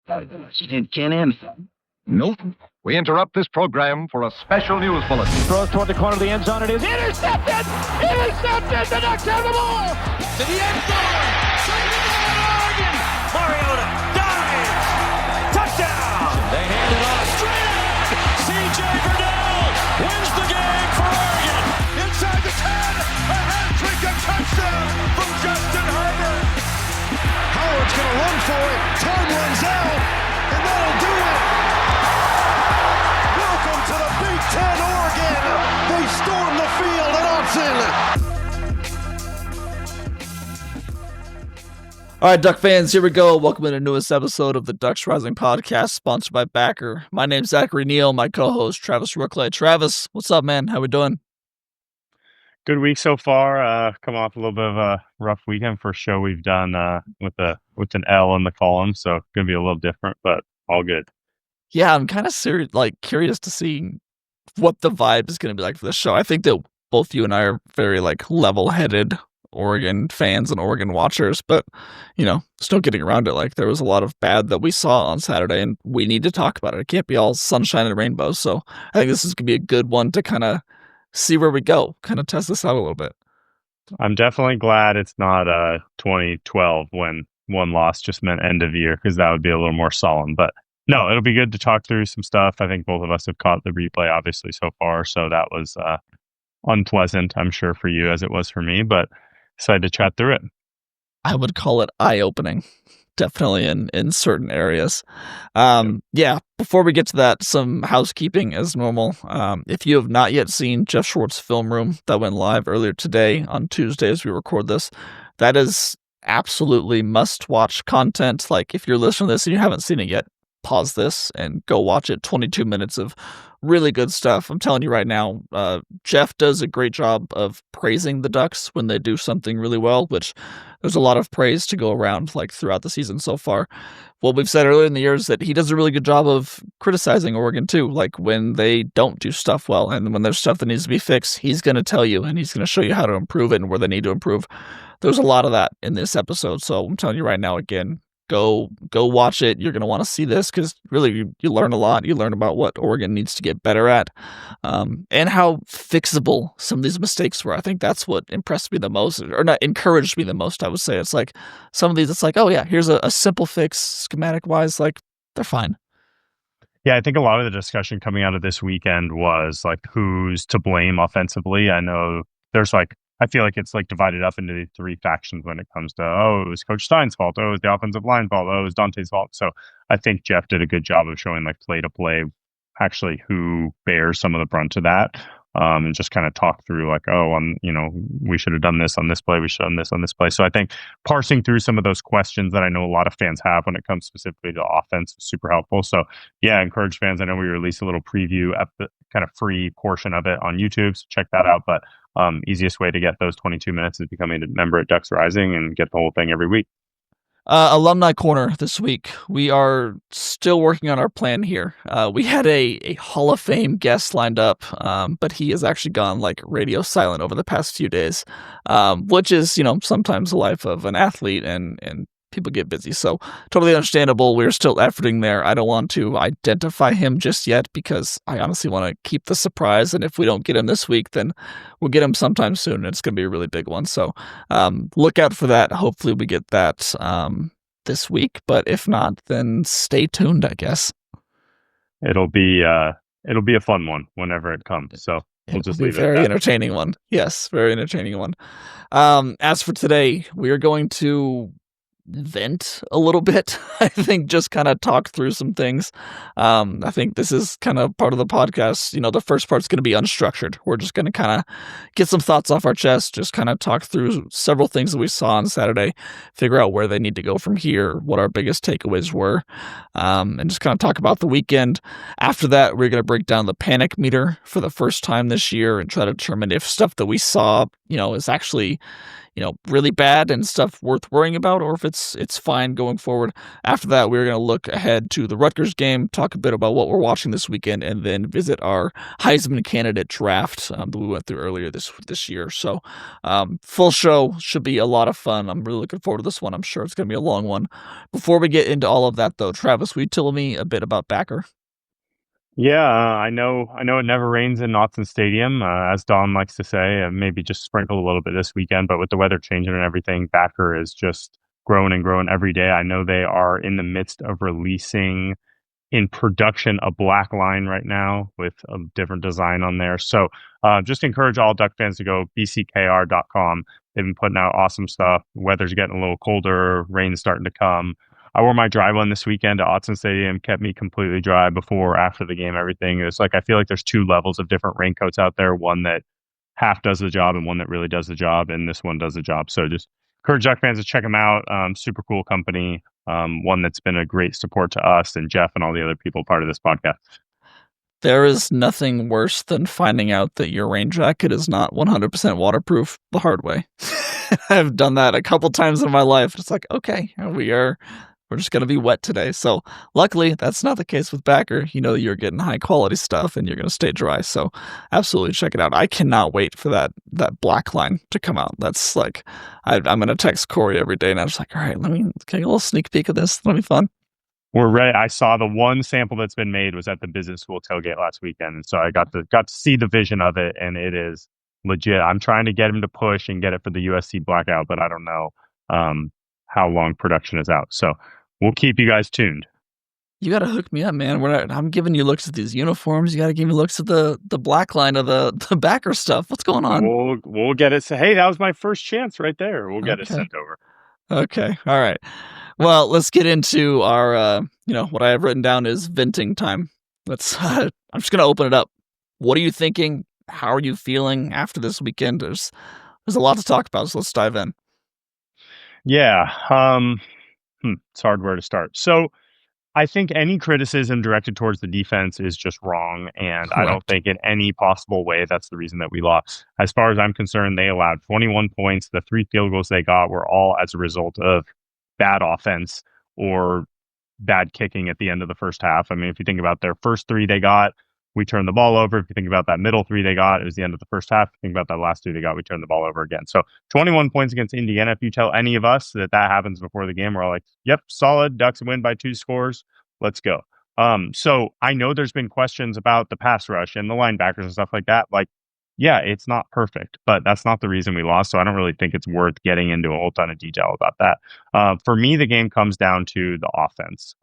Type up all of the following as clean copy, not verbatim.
It can't end. Nope. We interrupt this program for a special news bulletin. Throws toward the corner of the end zone. It is intercepted! Intercepted! The Ducks have the ball! To the end zone! Oregon! Mariota dives! Touchdown! They hand it off straight ahead! C.J. Verdell wins the game for Oregon! Inside the 10! A hat-trick, a touchdown from Justin Herbert! Howard's gonna run for it. Time runs out, and that'll do it! Welcome to the Big Ten, Oregon! They storm the field at Austin! All right, Duck fans, here we go. Welcome to the newest episode of the Ducks Rising podcast, sponsored by Backer. My name's Zachary, Neel, my co-host, Travis Rooke-Ley. Travis, what's up, man? How we doing? Good week so far. Come off a little bit of a rough weekend for a show we've done with an L in the column, so gonna be a little different, but all good. Yeah, I'm kind of curious to see what the vibe is going to be like for the show. I think that both you and I are very level-headed Oregon fans and Oregon watchers, but still getting around it. There was a lot of bad that we saw on Saturday, and we need to talk about it. It can't be all sunshine and rainbows. So I think this is going to be a good one to kind of see where we go, kind of test this out a little bit. I'm definitely glad it's not 2012 when one loss just meant end of year, because that would be a little more solemn. But no, it'll be good to talk through some stuff. I think both of us have caught the replay, obviously, so far. So that was unpleasant, I'm sure, for you as it was for me, but decided to chat through it. I would call it eye-opening, definitely in certain areas. Before we get to that, some housekeeping as normal. If you have not yet seen Jeff Schwartz's Film Room that went live earlier today on Tuesday as we record this, that is absolutely must-watch content. If you're listening to this and you haven't seen it yet, pause this and go watch it. 22 minutes of really good stuff. I'm telling you right now, Jeff does a great job of praising the Ducks when they do something really well, which there's a lot of praise to go around throughout the season so far. What we've said earlier in the year is that he does a really good job of criticizing Oregon too, when they don't do stuff well, and when there's stuff that needs to be fixed, he's going to tell you, and he's going to show you how to improve it and where they need to improve. There's a lot of that in this episode, so I'm telling you right now, again, Go watch it. You're going to want to see this because really you learn a lot. You learn about what Oregon needs to get better at and how fixable some of these mistakes were. I think that's what impressed me the most, or not encouraged me the most, I would say. It's some of these, it's oh yeah, here's a simple fix schematic-wise. They're fine. Yeah, I think a lot of the discussion coming out of this weekend was who's to blame offensively. I know there's I feel like it's divided up into these three factions when it comes to, it was Coach Stein's fault. Oh, it was the offensive line fault. Oh, it was Dante's fault. So I think Jeff did a good job of showing play to play, actually who bears some of the brunt of that. And just kind of talk through we should have done this on this play. We should have done this on this play. So I think parsing through some of those questions that I know a lot of fans have when it comes specifically to offense is super helpful. So yeah, encourage fans. I know we released a little preview at the kind of free portion of it on YouTube. So check that out. But easiest way to get those 22 minutes is becoming a member at Ducks Rising and get the whole thing every week. Alumni Corner this week. We are still working on our plan here. We had a Hall of Fame guest lined up, but he has actually gone radio silent over the past few days, which is, sometimes the life of an athlete and people get busy. So totally understandable. We're still efforting there. I don't want to identify him just yet because I honestly want to keep the surprise. And if we don't get him this week, then we'll get him sometime soon. And it's going to be a really big one. So look out for that. Hopefully we get that this week. But if not, then stay tuned, I guess. It'll be a fun one whenever it comes. So we'll just leave it at that. Very entertaining one. Yes, very entertaining one. As for today, we are going to vent a little bit. I think just kind of talk through some things. I think this is kind of part of the podcast. The first part's going to be unstructured. We're just going to kind of get some thoughts off our chest, just kind of talk through several things that we saw on Saturday, figure out where they need to go from here, what our biggest takeaways were, and just kind of talk about the weekend. After that, we're going to break down the panic meter for the first time this year and try to determine if stuff that we saw, is actually really bad and stuff worth worrying about, or if it's fine going forward. After that, we're going to look ahead to the Rutgers game, talk a bit about what we're watching this weekend, and then visit our Heisman candidate draft that we went through earlier this year. So full show, should be a lot of fun. I'm really looking forward to this one. I'm sure it's going to be a long one. Before we get into all of that, though, Travis, will you tell me a bit about Backer? Yeah, I know it never rains in Autzen Stadium, as Don likes to say. Maybe just sprinkle a little bit this weekend, but with the weather changing and everything, Backer is just growing and growing every day. I know they are in the midst of releasing in production a black line right now with a different design on there. So just encourage all Duck fans to go bckr.com. They've been putting out awesome stuff. Weather's getting a little colder, rain's starting to come. I wore my dry one this weekend to Autzen Stadium, kept me completely dry before, after the game, everything. It's like, I feel like there's two levels of different raincoats out there, one that half does the job and one that really does the job, and this one does the job. So just encourage Duck fans to check them out. Super cool company. One that's been a great support to us and Jeff and all the other people part of this podcast. There is nothing worse than finding out that your rain jacket is not 100% waterproof the hard way. I've done that a couple times in my life. It's like, okay, we're just going to be wet today. So luckily, that's not the case with Backer. You're getting high quality stuff and you're going to stay dry. So absolutely check it out. I cannot wait for that black line to come out. That's like, I'm going to text Corey every day and I'm just like, all right, let me get a little sneak peek of this. That'll be fun. We're ready. I saw the one sample that's been made was at the business school tailgate last weekend. And so I got to see the vision of it, and it is legit. I'm trying to get him to push and get it for the USC blackout, but I don't know how long production is out. So we'll keep you guys tuned. You got to hook me up, man. I'm giving you looks at these uniforms. You got to give me looks at the black line of the Backer stuff. What's going on? We'll get it. Hey, that was my first chance right there. We'll get it sent over. Okay. All right. Well, let's get into our, what I have written down is venting time. I'm just going to open it up. What are you thinking? How are you feeling after this weekend? There's a lot to talk about, so let's dive in. Yeah. It's hard where to start. So I think any criticism directed towards the defense is just wrong. And Correct. I don't think in any possible way that's the reason that we lost. As far as I'm concerned, they allowed 21 points. The 3 field goals they got were all as a result of bad offense or bad kicking at the end of the first half. I mean, if you think about their first 3 they got, we turned the ball over. If you think about that middle 3 they got, it was the end of the first half. If you think about that last 2 they got, we turned the ball over again. So 21 points against Indiana. If you tell any of us that happens before the game, we're all like, yep, solid. Ducks win by 2 scores. Let's go. So I know there's been questions about the pass rush and the linebackers and stuff like that. Like, yeah, it's not perfect, but that's not the reason we lost. So I don't really think it's worth getting into a whole ton of detail about that. For me, the game comes down to the offense.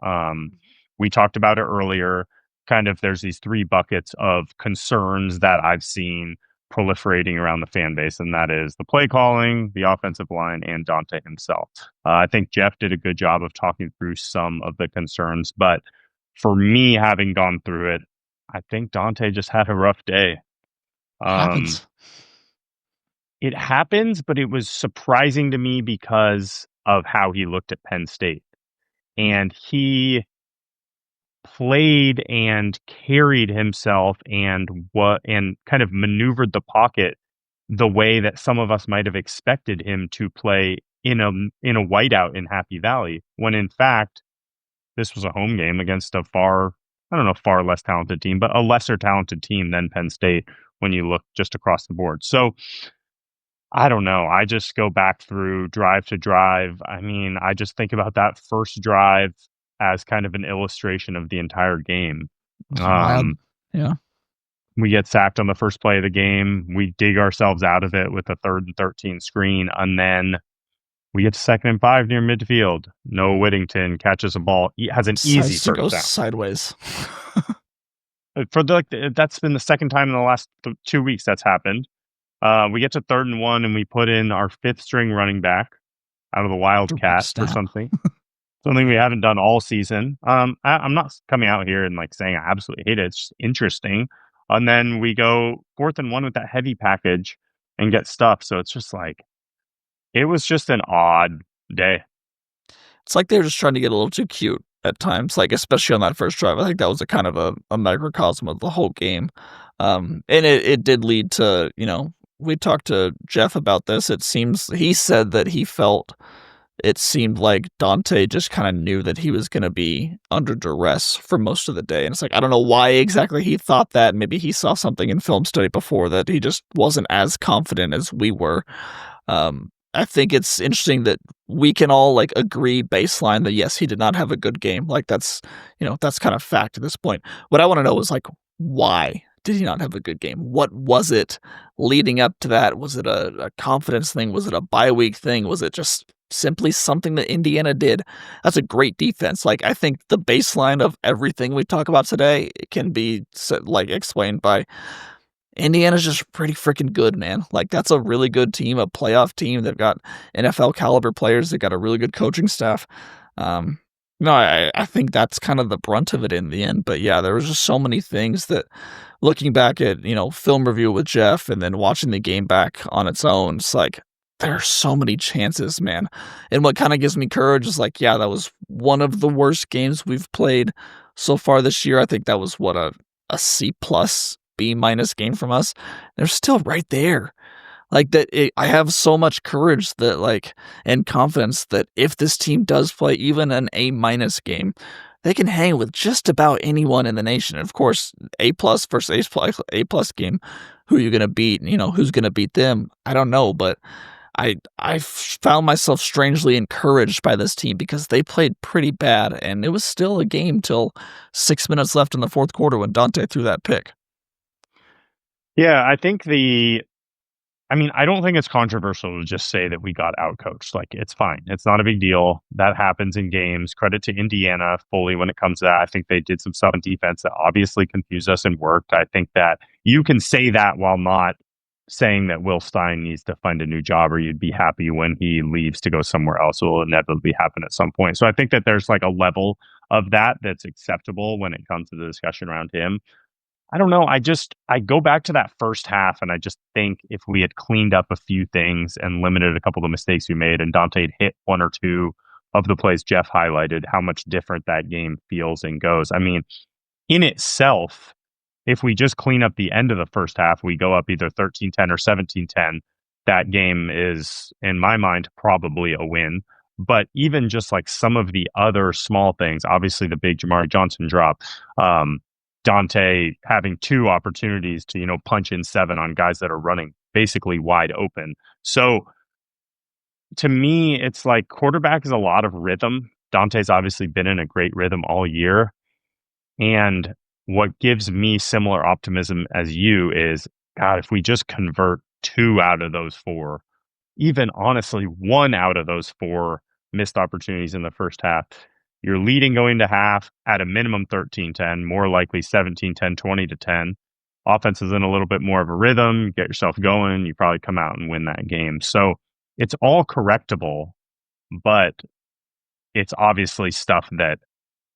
We talked about it earlier. Kind of there's these 3 buckets of concerns that I've seen proliferating around the fan base, and that is the play calling, the offensive line, and Dante himself. I think Jeff did a good job of talking through some of the concerns, but for me, having gone through it, I think Dante just had a rough day. It happens, but it was surprising to me because of how he looked at Penn State. And he played and carried himself and kind of maneuvered the pocket the way that some of us might have expected him to play in a whiteout in Happy Valley, when in fact this was a home game against a far less talented team, but a lesser talented team than Penn State when you look just across the board. So I don't know. I just go back through drive to drive. I mean, I just think about that first drive as kind of an illustration of the entire game. Yeah. We get sacked on the first play of the game. We dig ourselves out of it with a 3rd and 13 screen. And then we get to 2nd and 5 near midfield. Noah Whittington catches a ball. He has an easy first down. Sideways. That's been the second time in the last 2 weeks that's happened. We get to 3rd and 1 and we put in our 5th string running back out of the Wildcat or something. Something we haven't done all season. I'm not coming out here and like saying I absolutely hate it. It's just interesting. And then we go 4th and 1 with that heavy package and get stuffed. So it's just like, it was just an odd day. It's like they were just trying to get a little too cute at times, like especially on that first drive. I think that was a kind of a microcosm of the whole game. And it did lead to, we talked to Jeff about this. He said that it seemed like Dante just kind of knew that he was going to be under duress for most of the day. And it's like, I don't know why exactly he thought that. Maybe he saw something in film study before that he just wasn't as confident as we were. I think it's interesting that we can all like agree baseline that yes, he did not have a good game. Like that's kind of fact at this point. What I want to know is like, why did he not have a good game? What was it leading up to that? Was it a confidence thing? Was it a bye week thing? Was it just simply something that Indiana did? That's a great defense. Like I think the baseline of everything we talk about today can be like explained by Indiana's just pretty freaking good, man. Like that's a really good team, a playoff team. They've got NFL caliber players. They've got a really good coaching staff. No, I think that's kind of the brunt of it in the end. But yeah, there was just so many things that looking back at, film review with Jeff and then watching the game back on its own, it's like there are so many chances, man. And what kind of gives me courage is like, yeah, that was one of the worst games we've played so far this year. I think that was what a C plus B minus game from us. They're still right there. Like that, I have so much courage that like and confidence that if this team does play even an A minus game, they can hang with just about anyone in the nation. And of course, A plus versus A plus game, who are you going to beat? Who's going to beat them? I don't know, but I found myself strangely encouraged by this team because they played pretty bad, and it was still a game till 6 minutes left in the fourth quarter when Dante threw that pick. Yeah, I don't think it's controversial to just say that we got outcoached. Like, it's fine. It's not a big deal. That happens in games. Credit to Indiana fully when it comes to that. I think they did some stuff on defense that obviously confused us and worked. I think that you can say that while not saying that Will Stein needs to find a new job or you'd be happy when he leaves to go somewhere else. It will inevitably happen at some point. So I think that there's like a level of that that's acceptable when it comes to the discussion around him. I don't know. I go back to that first half and I just think if we had cleaned up a few things and limited a couple of the mistakes we made and Dante had hit one or two of the plays Jeff highlighted, how much different that game feels and goes. I mean, in itself, if we just clean up the end of the first half, we go up either 13-10 or 17-10. That game is, in my mind, probably a win. But even just like some of the other small things, obviously the big Jamari Johnson drop, Dante having two opportunities to, punch in 7 on guys that are running basically wide open. So to me, it's like quarterback is a lot of rhythm. Dante's obviously been in a great rhythm all year. And what gives me similar optimism as you is, God, if we just convert 2 out of those 4, even honestly, 1 out of those 4 missed opportunities in the first half, you're leading going to half at a minimum 13-10, more likely 17-10, 20-10. Offense is in a little bit more of a rhythm. Get yourself going. You probably come out and win that game. So it's all correctable, but it's obviously stuff that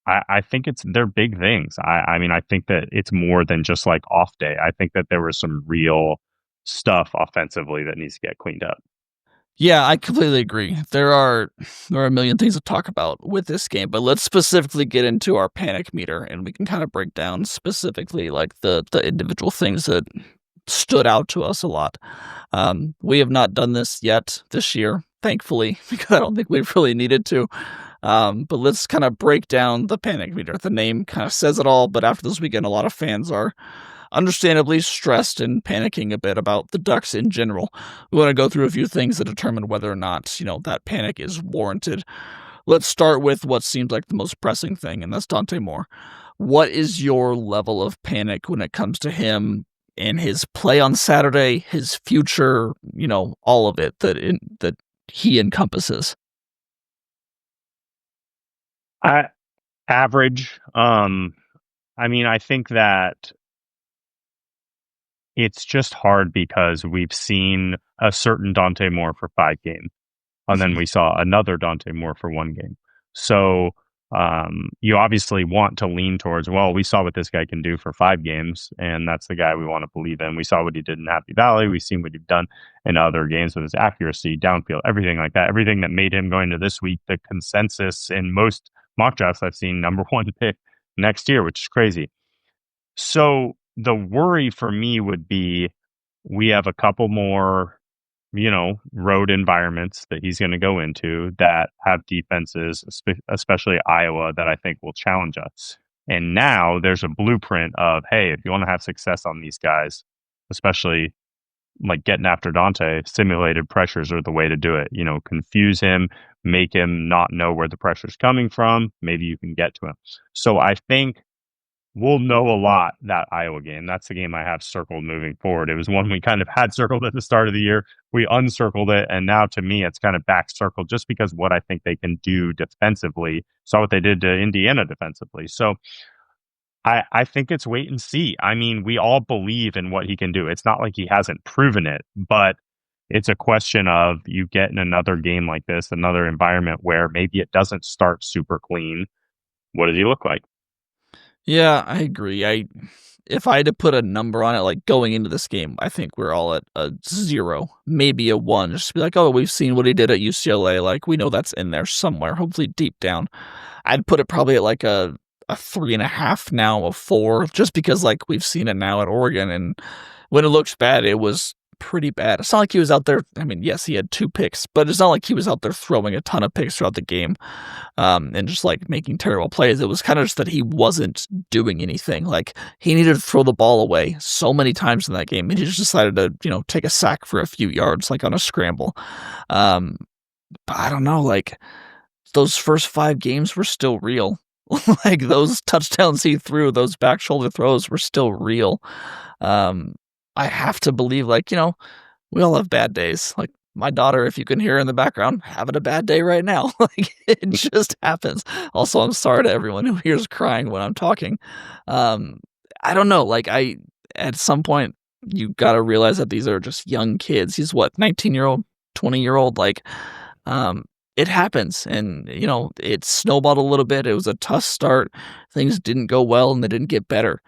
I think they're big things. I mean, I think that it's more than just like off day. I think that there was some real stuff offensively that needs to get cleaned up. Yeah, I completely agree. There are a million things to talk about with this game, but let's specifically get into our panic meter, and we can kind of break down specifically like the individual things that stood out to us a lot. We have not done this yet this year, thankfully, because I don't think we've really needed to. But let's kind of break down the panic meter. The name kind of says it all, but after this weekend, a lot of fans are understandably stressed and panicking a bit about the Ducks in general. We want to go through a few things to determine whether or not, that panic is warranted. Let's start with what seems like the most pressing thing, and that's Dante Moore. What is your level of panic when it comes to him and his play on Saturday, his future, all of it that he encompasses? Average. I think that it's just hard because we've seen a certain Dante Moore for 5 games, and then we saw another Dante Moore for 1 game. So you obviously want to lean towards, well, we saw what this guy can do for 5 games, and that's the guy we want to believe in. We saw what he did in Happy Valley. We've seen what he's done in other games with his accuracy, downfield, everything like that. Everything that made him going to this week the consensus in most mock drafts I've seen number 1 pick next year, which is crazy. So the worry for me would be we have a couple more, road environments that he's going to go into that have defenses, especially Iowa, that I think will challenge us. And now there's a blueprint of, hey, if you want to have success on these guys, especially like getting after Dante, simulated pressures are the way to do it. Confuse him, make him not know where the pressure's coming from. Maybe you can get to him. So I think we'll know a lot that Iowa game. That's the game I have circled moving forward. It was one we kind of had circled at the start of the year. We uncircled it, and now to me, it's kind of back circled just because what I think they can do defensively. Saw what they did to Indiana defensively. So I think it's wait and see. I mean, we all believe in what he can do. It's not like he hasn't proven it, but it's a question of you get in another game like this, another environment where maybe it doesn't start super clean. What does he look like? Yeah, I agree. If I had to put a number on it, like going into this game, I think we're all at a 0, maybe a 1. Just to be like, oh, we've seen what he did at UCLA. Like, we know that's in there somewhere, hopefully deep down. I'd put it probably at like a 3.5 now, a 4, just because like we've seen it now at Oregon. And when it looks bad, it was pretty bad. It's not like he was out there. I mean, yes, he had 2 picks, but it's not like he was out there throwing a ton of picks throughout the game and just like making terrible plays. It was kind of just that he wasn't doing anything. Like he needed to throw the ball away so many times in that game. And he just decided to, take a sack for a few yards, like on a scramble. But I don't know, like those first 5 games were still real. Like those touchdowns he threw, those back shoulder throws were still real. I have to believe, like, we all have bad days. Like my daughter, if you can hear her in the background, having a bad day right now. Like it just happens. Also, I'm sorry to everyone who hears crying when I'm talking. I don't know. Like at some point, you got to realize that these are just young kids. He's what, 19-year-old, 20-year-old? Like, it happens. And, it snowballed a little bit. It was a tough start. Things didn't go well and they didn't get better.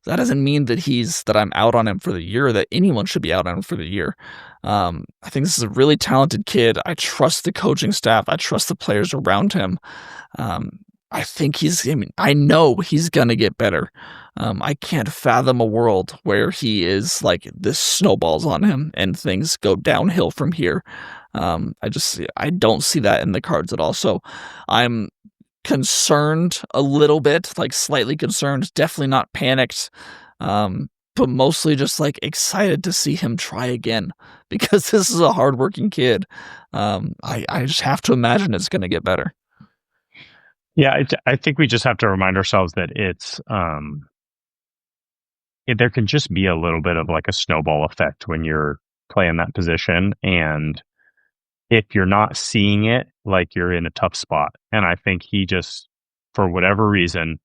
That doesn't mean that I'm out on him for the year, or that anyone should be out on him for the year. I think this is a really talented kid. I trust the coaching staff. I trust the players around him. I know he's going to get better. I can't fathom a world where he is like this snowballs on him and things go downhill from here. I don't see that in the cards at all. So I'm concerned a little bit, like slightly concerned, definitely not panicked, but mostly just like excited to see him try again because this is a hardworking kid. I just have to imagine it's going to get better. Yeah, I think we just have to remind ourselves that it's there can just be a little bit of like a snowball effect when you're playing that position, and if you're not seeing it, like you're in a tough spot. And I think he just, for whatever reason,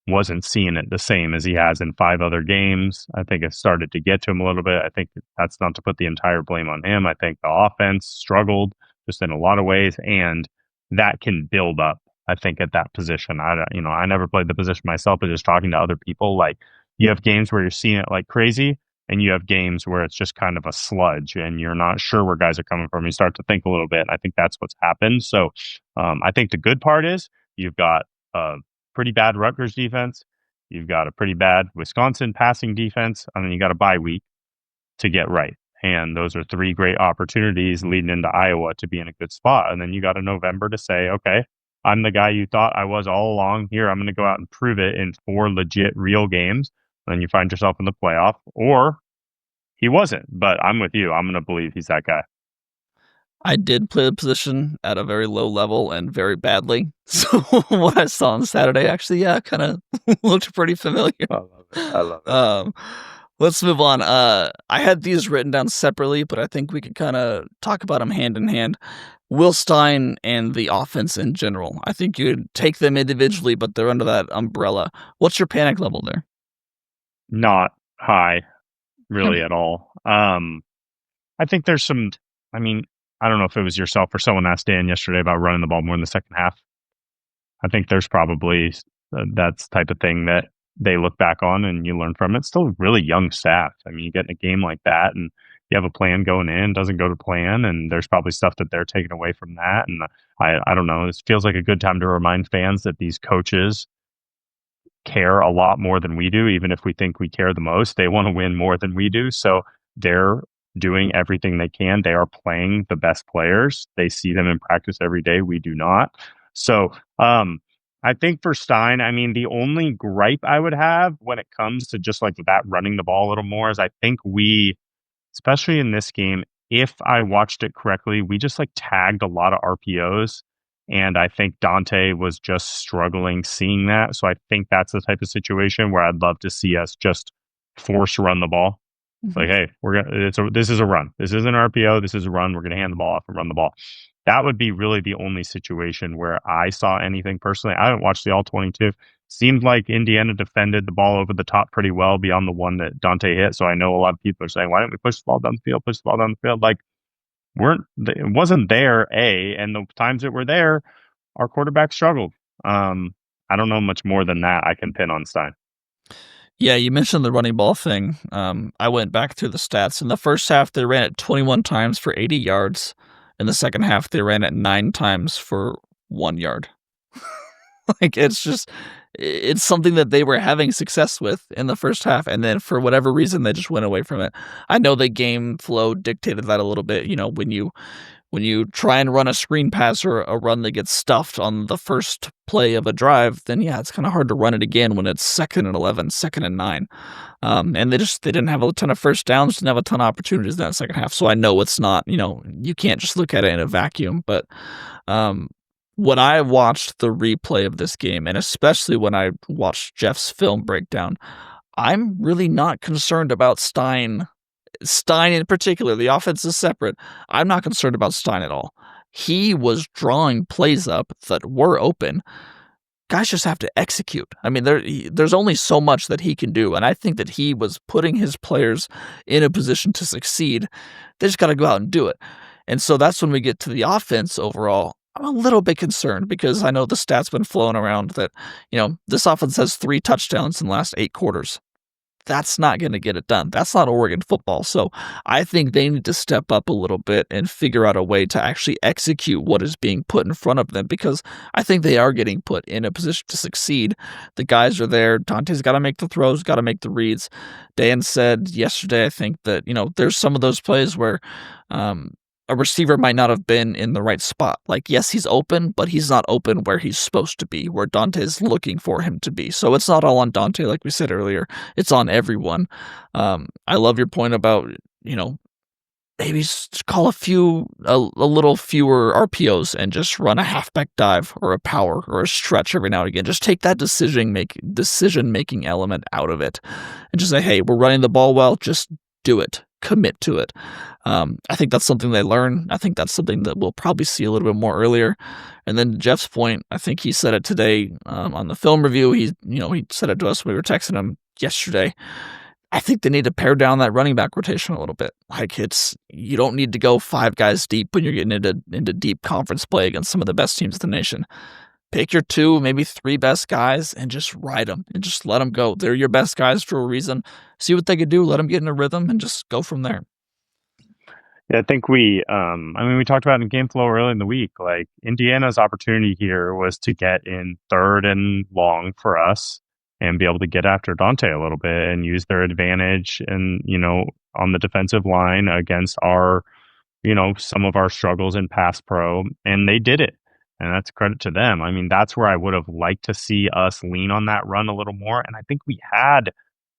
wasn't seeing it the same as he has in 5 other games. I think it started to get to him a little bit. I think that's not to put the entire blame on him. I think the offense struggled just in a lot of ways, and that can build up, I think, at that position. I never played the position myself, but just talking to other people, like you have games where you're seeing it like crazy, and you have games where it's just kind of a sludge and you're not sure where guys are coming from. You start to think a little bit. I think that's what's happened. So I think the good part is you've got a pretty bad Rutgers defense. You've got a pretty bad Wisconsin passing defense. And then you got a bye week to get right. And those are 3 great opportunities leading into Iowa to be in a good spot. And then you got a November to say, okay, I'm the guy you thought I was all along. Here, I'm going to go out and prove it in 4 legit real games. Then you find yourself in the playoff, or he wasn't. But I'm with you. I'm going to believe he's that guy. I did play the position at a very low level and very badly. So what I saw on Saturday actually, kind of looked pretty familiar. I love it. Let's move on. I had these written down separately, but I think we could kind of talk about them hand in hand. Will Stein and the offense in general. I think you could take them individually, but they're under that umbrella. What's your panic level there? Not high, really, at all. I think there's some, I don't know if it was yourself or someone asked Dan yesterday about running the ball more in the second half. I think there's probably that's the type of thing that they look back on and you learn from it. It's still really young staff. You get in a game like that and you have a plan going in, doesn't go to plan, and there's probably stuff that they're taking away from that. And I don't know, it feels like a good time to remind fans that these coaches care a lot more than we do. Even if we think we care the most, they want to win more than we do. So they're doing everything they can. They are playing the best players. They see them in practice every day. We do not. So I think for Stein, I mean, the only gripe I would have when it comes to just like that running the ball a little more is I think we, especially in this game, if I watched it correctly, we just like tagged a lot of RPOs. And I think Dante was just struggling seeing that. So I think that's the type of situation where I'd love to see us just force run the ball. It's like, hey, this is a run. This isn't RPO. This is a run. We're going to hand the ball off and run the ball. That would be really the only situation where I saw anything personally. I haven't watched the all 22. Seemed like Indiana defended the ball over the top pretty well beyond the one that Dante hit. So I know a lot of people are saying, why don't we push the ball down the field, push the ball down the field? Like, it wasn't there, and the times that were there, our quarterback struggled. I don't know much more than that I can pin on Stein. Yeah, you mentioned the running ball thing. I went back through the stats. In the first half, they ran it 21 times for 80 yards. In the second half, they ran it 9 times for 1 yard. Like, it's something that they were having success with in the first half, and then for whatever reason, they just went away from it. I know the game flow dictated that a little bit. You know, when you try and run a screen pass or a run that gets stuffed on the first play of a drive, then yeah, it's kind of hard to run it again when it's 2nd and 11, 2nd and 9. And they didn't have a ton of first downs, didn't have a ton of opportunities in that second half. So I know it's not, you can't just look at it in a vacuum. But when I watched the replay of this game, and especially when I watched Jeff's film breakdown, I'm really not concerned about Stein in particular. The offense is separate. I'm not concerned about Stein at all. He was drawing plays up that were open. Guys just have to execute. I mean, there's only so much that he can do, and I think that he was putting his players in a position to succeed. They just got to go out and do it. And so that's when we get to the offense overall. I'm a little bit concerned because I know the stats been flowing around that, this offense has 3 touchdowns in the last 8 quarters. That's not going to get it done. That's not Oregon football. So I think they need to step up a little bit and figure out a way to actually execute what is being put in front of them, because I think they are getting put in a position to succeed. The guys are there. Dante's got to make the throws, got to make the reads. Dan said yesterday, I think that, there's some of those plays where a receiver might not have been in the right spot. Like, yes, he's open, but he's not open where he's supposed to be, where Dante's looking for him to be. So it's not all on Dante, like we said earlier. It's on everyone. I love your point about, maybe call a little fewer RPOs and just run a halfback dive or a power or a stretch every now and again. Just take that decision-making element out of it and just say, hey, we're running the ball well, just do it. Commit to it. I think that's something they learn. I think that's something that we'll probably see a little bit more earlier. And then Jeff's point, I think he said it today on the film review. He said it to us when we were texting him yesterday. I think they need to pare down that running back rotation a little bit. Like, you don't need to go 5 guys deep when you're getting into deep conference play against some of the best teams in the nation. Pick your 2, maybe 3 best guys and just ride them and just let them go. They're your best guys for a reason. See what they could do. Let them get in a rhythm and just go from there. Yeah, I think we talked about in game flow early in the week, like Indiana's opportunity here was to get in 3rd and long for us and be able to get after Dante a little bit and use their advantage and, on the defensive line against our, some of our struggles in pass pro. And they did it. And that's credit to them. I mean, that's where I would have liked to see us lean on that run a little more. And I think we had,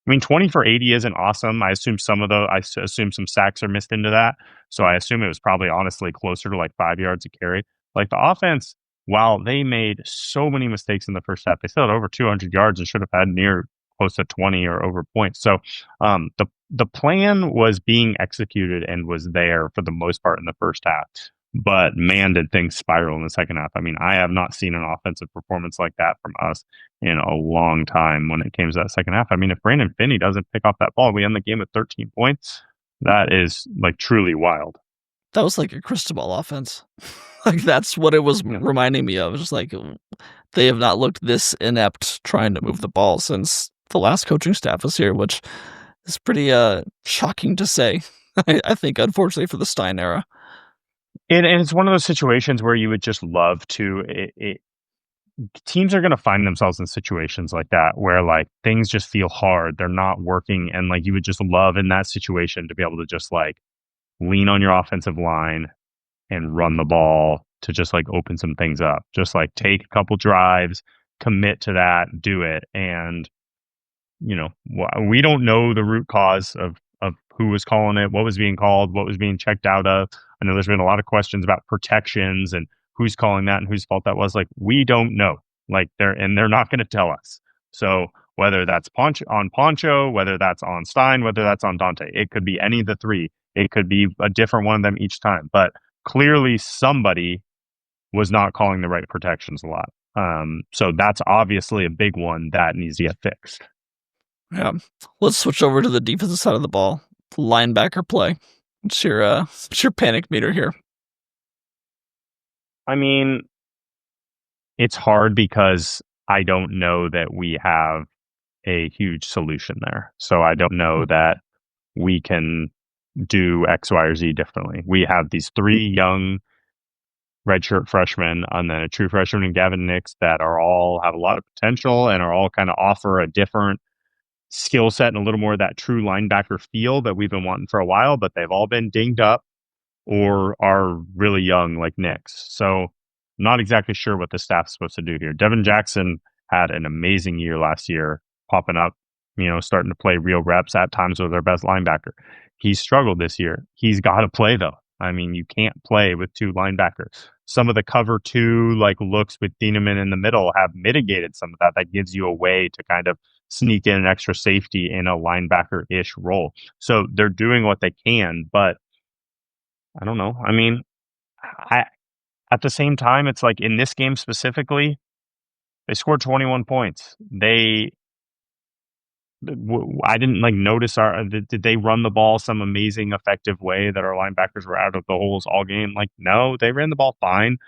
20 for 80 isn't awesome. I assume some sacks are missed into that. So I assume it was probably honestly closer to like 5 yards a carry. Like, the offense, while they made so many mistakes in the first half, they still had over 200 yards and should have had near close to 20 or over points. So the plan was being executed and was there for the most part in the first half. But man, did things spiral in the second half. I mean, I have not seen an offensive performance like that from us in a long time when it came to that second half. I mean, if Brandon Finney doesn't pick off that ball, we end the game with 13 points. That is like truly wild. That was like a Cristobal offense. Like, that's what it was reminding me of. It's just like, they have not looked this inept trying to move the ball since the last coaching staff was here, which is pretty shocking to say. I think, unfortunately, for the Stein era. And it's one of those situations where you would just love to teams are going to find themselves in situations like that where like things just feel hard. They're not working. And like you would just love in that situation to be able to just like lean on your offensive line and run the ball to just like open some things up. Just like take a couple drives, commit to that, do it. And, you know, we don't know the root cause of who was calling it, what was being called, what was being checked out of. I know there's been a lot of questions about protections and who's calling that and whose fault that was. Like, we don't know. Like, they're not going to tell us. So whether that's on Poncho, whether that's on Stein, whether that's on Dante, it could be any of the three. It could be a different one of them each time. But clearly somebody was not calling the right protections a lot. So that's obviously a big one that needs to get fixed. Yeah. Let's switch over to the defensive side of the ball. Linebacker play. What's your panic meter here? I mean, it's hard because I don't know that we have a huge solution there. So I don't know that we can do X, Y, or Z differently. We have these three young redshirt freshmen and then a true freshman in Gavin Nix that are all have a lot of potential and are all kind of offer a different skill set and a little more of that true linebacker feel that we've been wanting for a while, but they've all been dinged up or are really young like Nix. So I'm not exactly sure what the staff's supposed to do here. Devin Jackson had an amazing year last year, popping up, you know, starting to play real reps at times with their best linebacker. He's struggled this year. He's got to play though. I mean, you can't play with two linebackers. Some of the cover two like looks with Thieneman in the middle have mitigated some of that. That gives you a way to kind of sneak in an extra safety in a linebacker-ish role. So they're doing what they can, but I don't know. I mean, at the same time, it's like in this game specifically, they scored 21 points. I didn't like notice did they run the ball some amazing effective way that our linebackers were out of the holes all game? Like, no, they ran the ball fine.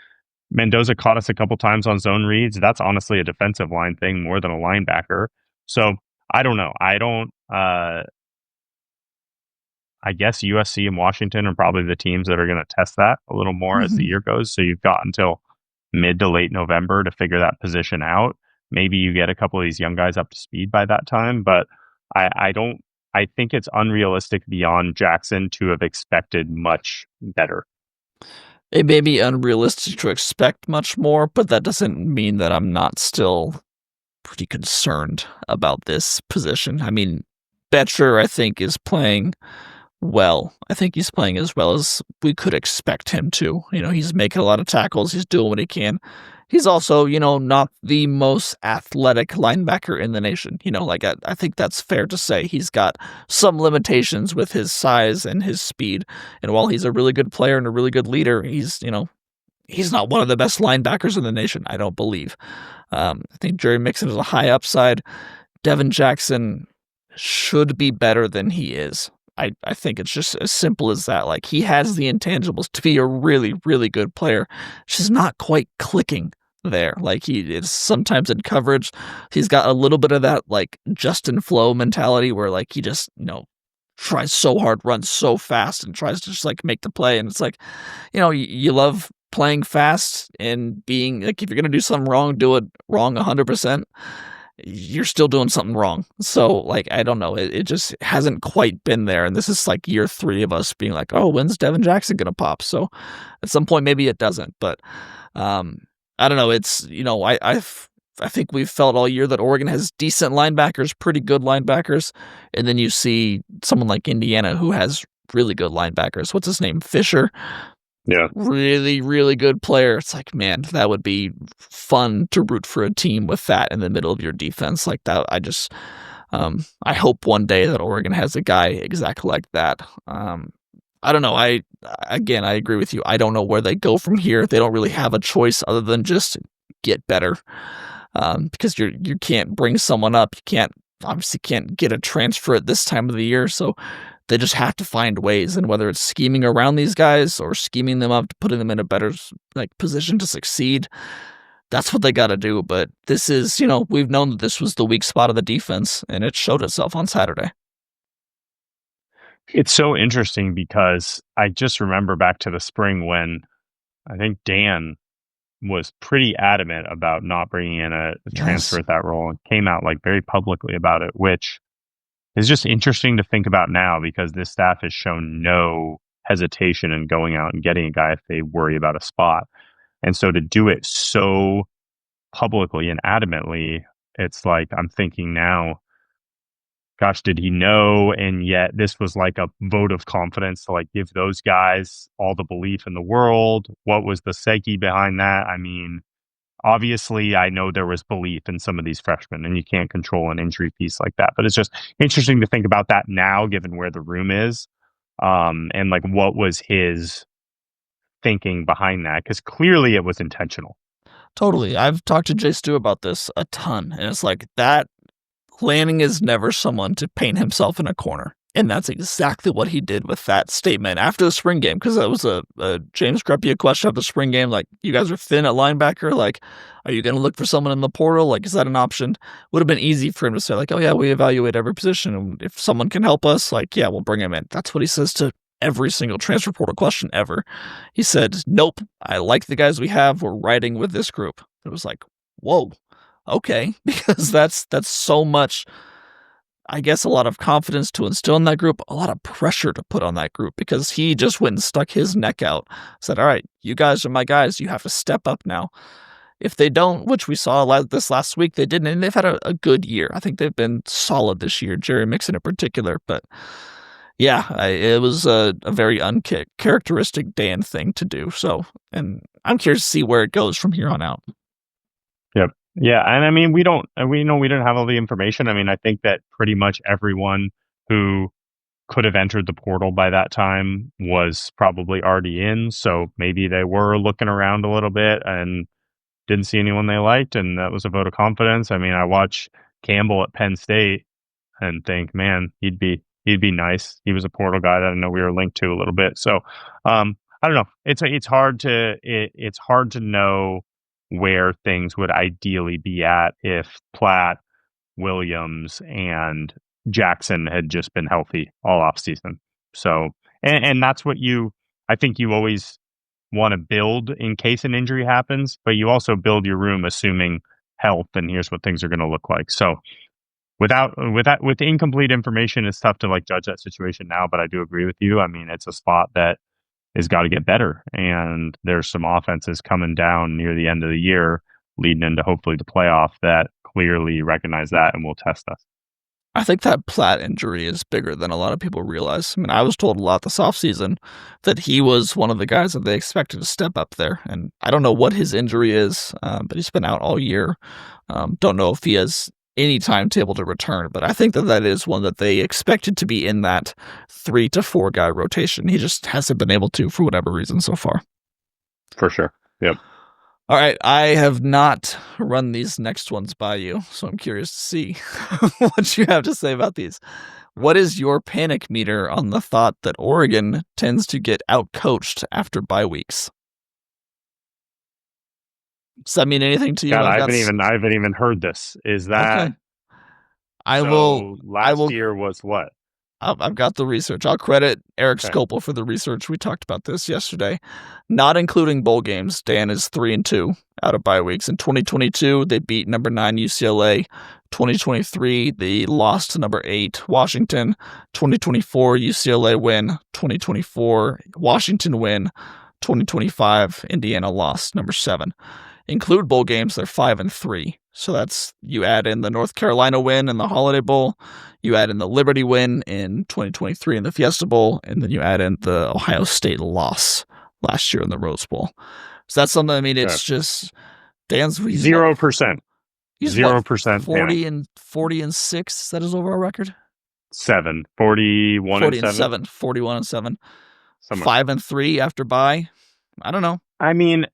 Mendoza caught us a couple times on zone reads. That's honestly a defensive line thing more than a linebacker. So I don't know. I guess USC and Washington are probably the teams that are going to test that a little more as the year goes. So you've got until mid to late November to figure that position out. Maybe you get a couple of these young guys up to speed by that time, but I think it's unrealistic beyond Jackson to have expected much better. It may be unrealistic to expect much more, but that doesn't mean that I'm not still pretty concerned about this position. I mean, Betcher, I think, is playing well. I think he's playing as well as we could expect him to. You know, he's making a lot of tackles. He's doing what he can. He's also, you know, not the most athletic linebacker in the nation. You know, like I think that's fair to say. He's got some limitations with his size and his speed. And while he's a really good player and a really good leader, he's not one of the best linebackers in the nation, I don't believe. I think Jerry Mixon is a high upside. Devin Jackson should be better than he is. I think it's just as simple as that. Like, he has the intangibles to be a really, really good player. She's not quite clicking there. Like, he is sometimes in coverage. He's got a little bit of that, like, Justin Flow mentality where, like, he just, you know, tries so hard, runs so fast, and tries to just, like, make the play. And it's like, you know, you love playing fast and being, like, if you're going to do something wrong, do it wrong 100%. You're still doing something wrong. So, like, I don't know. It just hasn't quite been there. And this is like year 3 of us being like, oh, when's Devin Jackson going to pop? So at some point, maybe it doesn't. But I don't know. It's, you know, I think we've felt all year that Oregon has decent linebackers, pretty good linebackers. And then you see someone like Indiana who has really good linebackers. What's his name? Fisher. Yeah. Really, really good player. It's like, man, that would be fun to root for a team with that in the middle of your defense like that. I hope one day that Oregon has a guy exactly like that. I don't know. I agree with you. I don't know where they go from here. They don't really have a choice other than just get better. Because you can't bring someone up. You obviously can't get a transfer at this time of the year. So they just have to find ways, and whether it's scheming around these guys or scheming them up, putting them in a better position to succeed, that's what they got to do. But this is, you know, we've known that this was the weak spot of the defense, and it showed itself on Saturday. It's so interesting because I just remember back to the spring when I think Dan was pretty adamant about not bringing in a transfer at that role and came out like very publicly about it, which is just interesting to think about now because this staff has shown no hesitation in going out and getting a guy if they worry about a spot. And so to do it so publicly and adamantly, it's like I'm thinking now, gosh, did he know? And yet this was like a vote of confidence to like give those guys all the belief in the world. What was the psyche behind that? I mean, obviously, I know there was belief in some of these freshmen, and you can't control an injury piece like that. But it's just interesting to think about that now, given where the room is, and like what was his thinking behind that? Because clearly it was intentional. Totally. I've talked to Jay Stu about this a ton, and it's like that Lanning is never someone to paint himself in a corner. And that's exactly what he did with that statement after the spring game, because that was a James Greppia question after the spring game. Like, you guys are thin at linebacker. Like, are you going to look for someone in the portal? Like, is that an option? Would have been easy for him to say, like, oh, yeah, we evaluate every position. And if someone can help us, like, yeah, we'll bring him in. That's what he says to every single transfer portal question ever. He said, nope, I like the guys we have. We're riding with this group. It was like, whoa, okay, because that's so much, I guess, a lot of confidence to instill in that group, a lot of pressure to put on that group, because he just went and stuck his neck out, said, all right, you guys are my guys. You have to step up now. If they don't, which we saw this last week, they didn't, and they've had a good year. I think they've been solid this year, Jerry Mixon in particular. But yeah, it was a very uncharacteristic Dan thing to do. So, and I'm curious to see where it goes from here on out. Yep. Yeah, and I mean, we know we didn't have all the information. I mean, I think that pretty much everyone who could have entered the portal by that time was probably already in. So maybe they were looking around a little bit and didn't see anyone they liked, and that was a vote of confidence. I mean, I watch Campbell at Penn State and think, man, he'd be nice. He was a portal guy that I know we were linked to a little bit. So I don't know. It's hard to know where things would ideally be at if Platt, Williams, and Jackson had just been healthy all off season. So, and that's what I think you always want to build in case an injury happens, but you also build your room assuming health, and here's what things are going to look like. So with incomplete information, it's tough to like judge that situation now, but I do agree with you. I mean, it's a spot that has got to get better, and there's some offenses coming down near the end of the year leading into hopefully the playoff that clearly recognize that and will test us. I think that Platt injury is bigger than a lot of people realize. I mean, I was told a lot this offseason that he was one of the guys that they expected to step up there, and I don't know what his injury is, but he's been out all year. Don't know if he has any timetable to return, but I think that is one that they expected to be in that 3 to 4 guy rotation. He just hasn't been able to for whatever reason so far. For sure. Yep. All right, I have not run these next ones by you, so I'm curious to see what you have to say about these. What is your panic meter on the thought that Oregon tends to get outcoached after bye weeks? Does that mean anything to you? God, I haven't even heard this. Is that okay? Last year was what? I've got the research. I'll credit Eric Scopel for the research. We talked about this yesterday. Not including bowl games, Dan is 3-2 out of bye weeks. In 2022, they beat number 9 UCLA. 2023, they lost to number 8 Washington. 2024, UCLA win. 2024, Washington win. 2025, Indiana lost, number 7. Include bowl games, they're 5-3. So that's, you add in the North Carolina win in the Holiday Bowl, you add in the Liberty win in 2023 in the Fiesta Bowl, and then you add in the Ohio State loss last year in the Rose Bowl. So that's something, I mean, it's just, Dan's 0%. He's 0%. 40-6, is that his overall record? 7. 41-7. 41-7. 5-3 after bye. I don't know. I mean,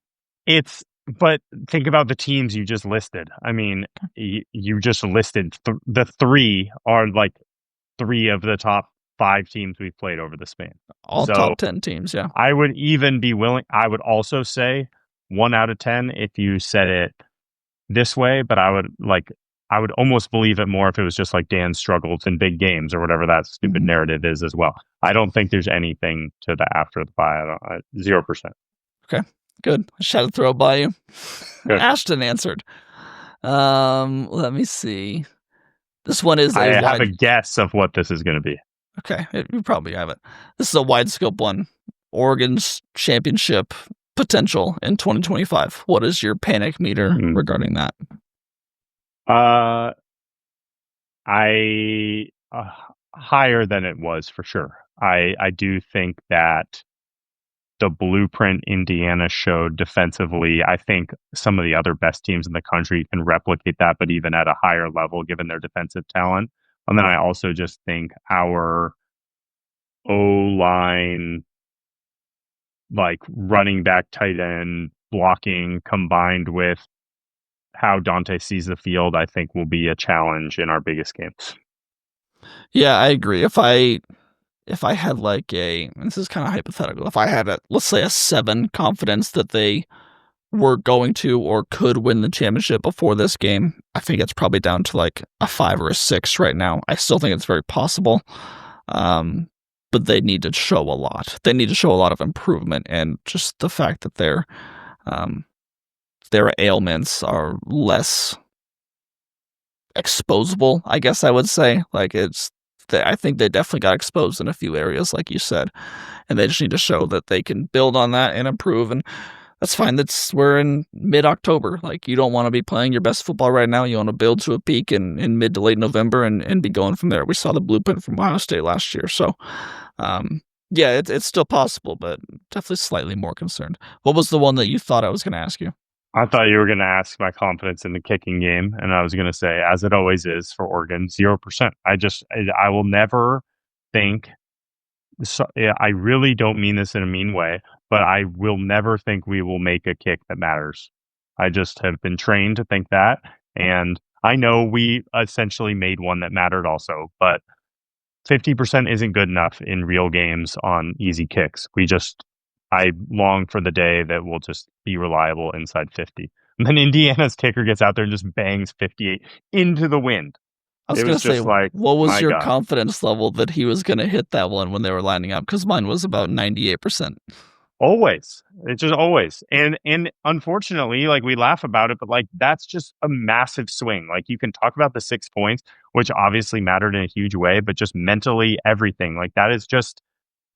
but think about the teams you just listed. I mean, you just listed the 3 are like 3 of the top 5 teams we've played over the span. All top 10 teams, yeah. I would even be willing. I would also say 1 out of 10 if you said it this way, but I would almost believe it more if it was just like Dan struggles in big games or whatever that stupid narrative is as well. I don't think there's anything to the after the bye. 0%. Okay. Good. I just had to throw it by you. Good. Ashton answered. Let me see. This one is I a have wide... a guess of what this is going to be. Okay, you probably have it. This is a wide scope one. Oregon's championship potential in 2025. What is your panic meter regarding that? Higher than it was for sure. I do think that the blueprint Indiana showed defensively, I think some of the other best teams in the country can replicate that, but even at a higher level given their defensive talent. And then I also just think our O-line, like running back, tight end, blocking, combined with how Dante sees the field, I think will be a challenge in our biggest games. Yeah, I agree. If I had like this is kind of hypothetical, if I had let's say a 7 confidence that they were going to or could win the championship before this game, I think it's probably down to like a 5 or a 6 right now. I still think it's very possible. But they need to show a lot. They need to show a lot of improvement, and just the fact that their ailments are less exposable, I guess I would say. Like I think they definitely got exposed in a few areas, like you said, and they just need to show that they can build on that and improve. And that's fine. We're in mid-October. Like, you don't want to be playing your best football right now. You want to build to a peak in mid to late November and be going from there. We saw the blueprint from Ohio State last year. So, yeah, it's still possible, but definitely slightly more concerned. What was the one that you thought I was going to ask you? I thought you were going to ask my confidence in the kicking game, and I was going to say, as it always is for Oregon, 0%. I will never think. So, I really don't mean this in a mean way, but I will never think we will make a kick that matters. I just have been trained to think that, and I know we essentially made one that mattered also, but 50% isn't good enough in real games on easy kicks. I long for the day that we'll just be reliable inside 50. And then Indiana's kicker gets out there and just bangs 58 into the wind. I was going to say, like, what was your God. confidence level that he was going to hit that one when they were lining up? Because mine was about 98%. Always. It's just always. And unfortunately, like, we laugh about it, but like, that's just a massive swing. Like, you can talk about the 6 points, which obviously mattered in a huge way, but just mentally everything. Like, that is just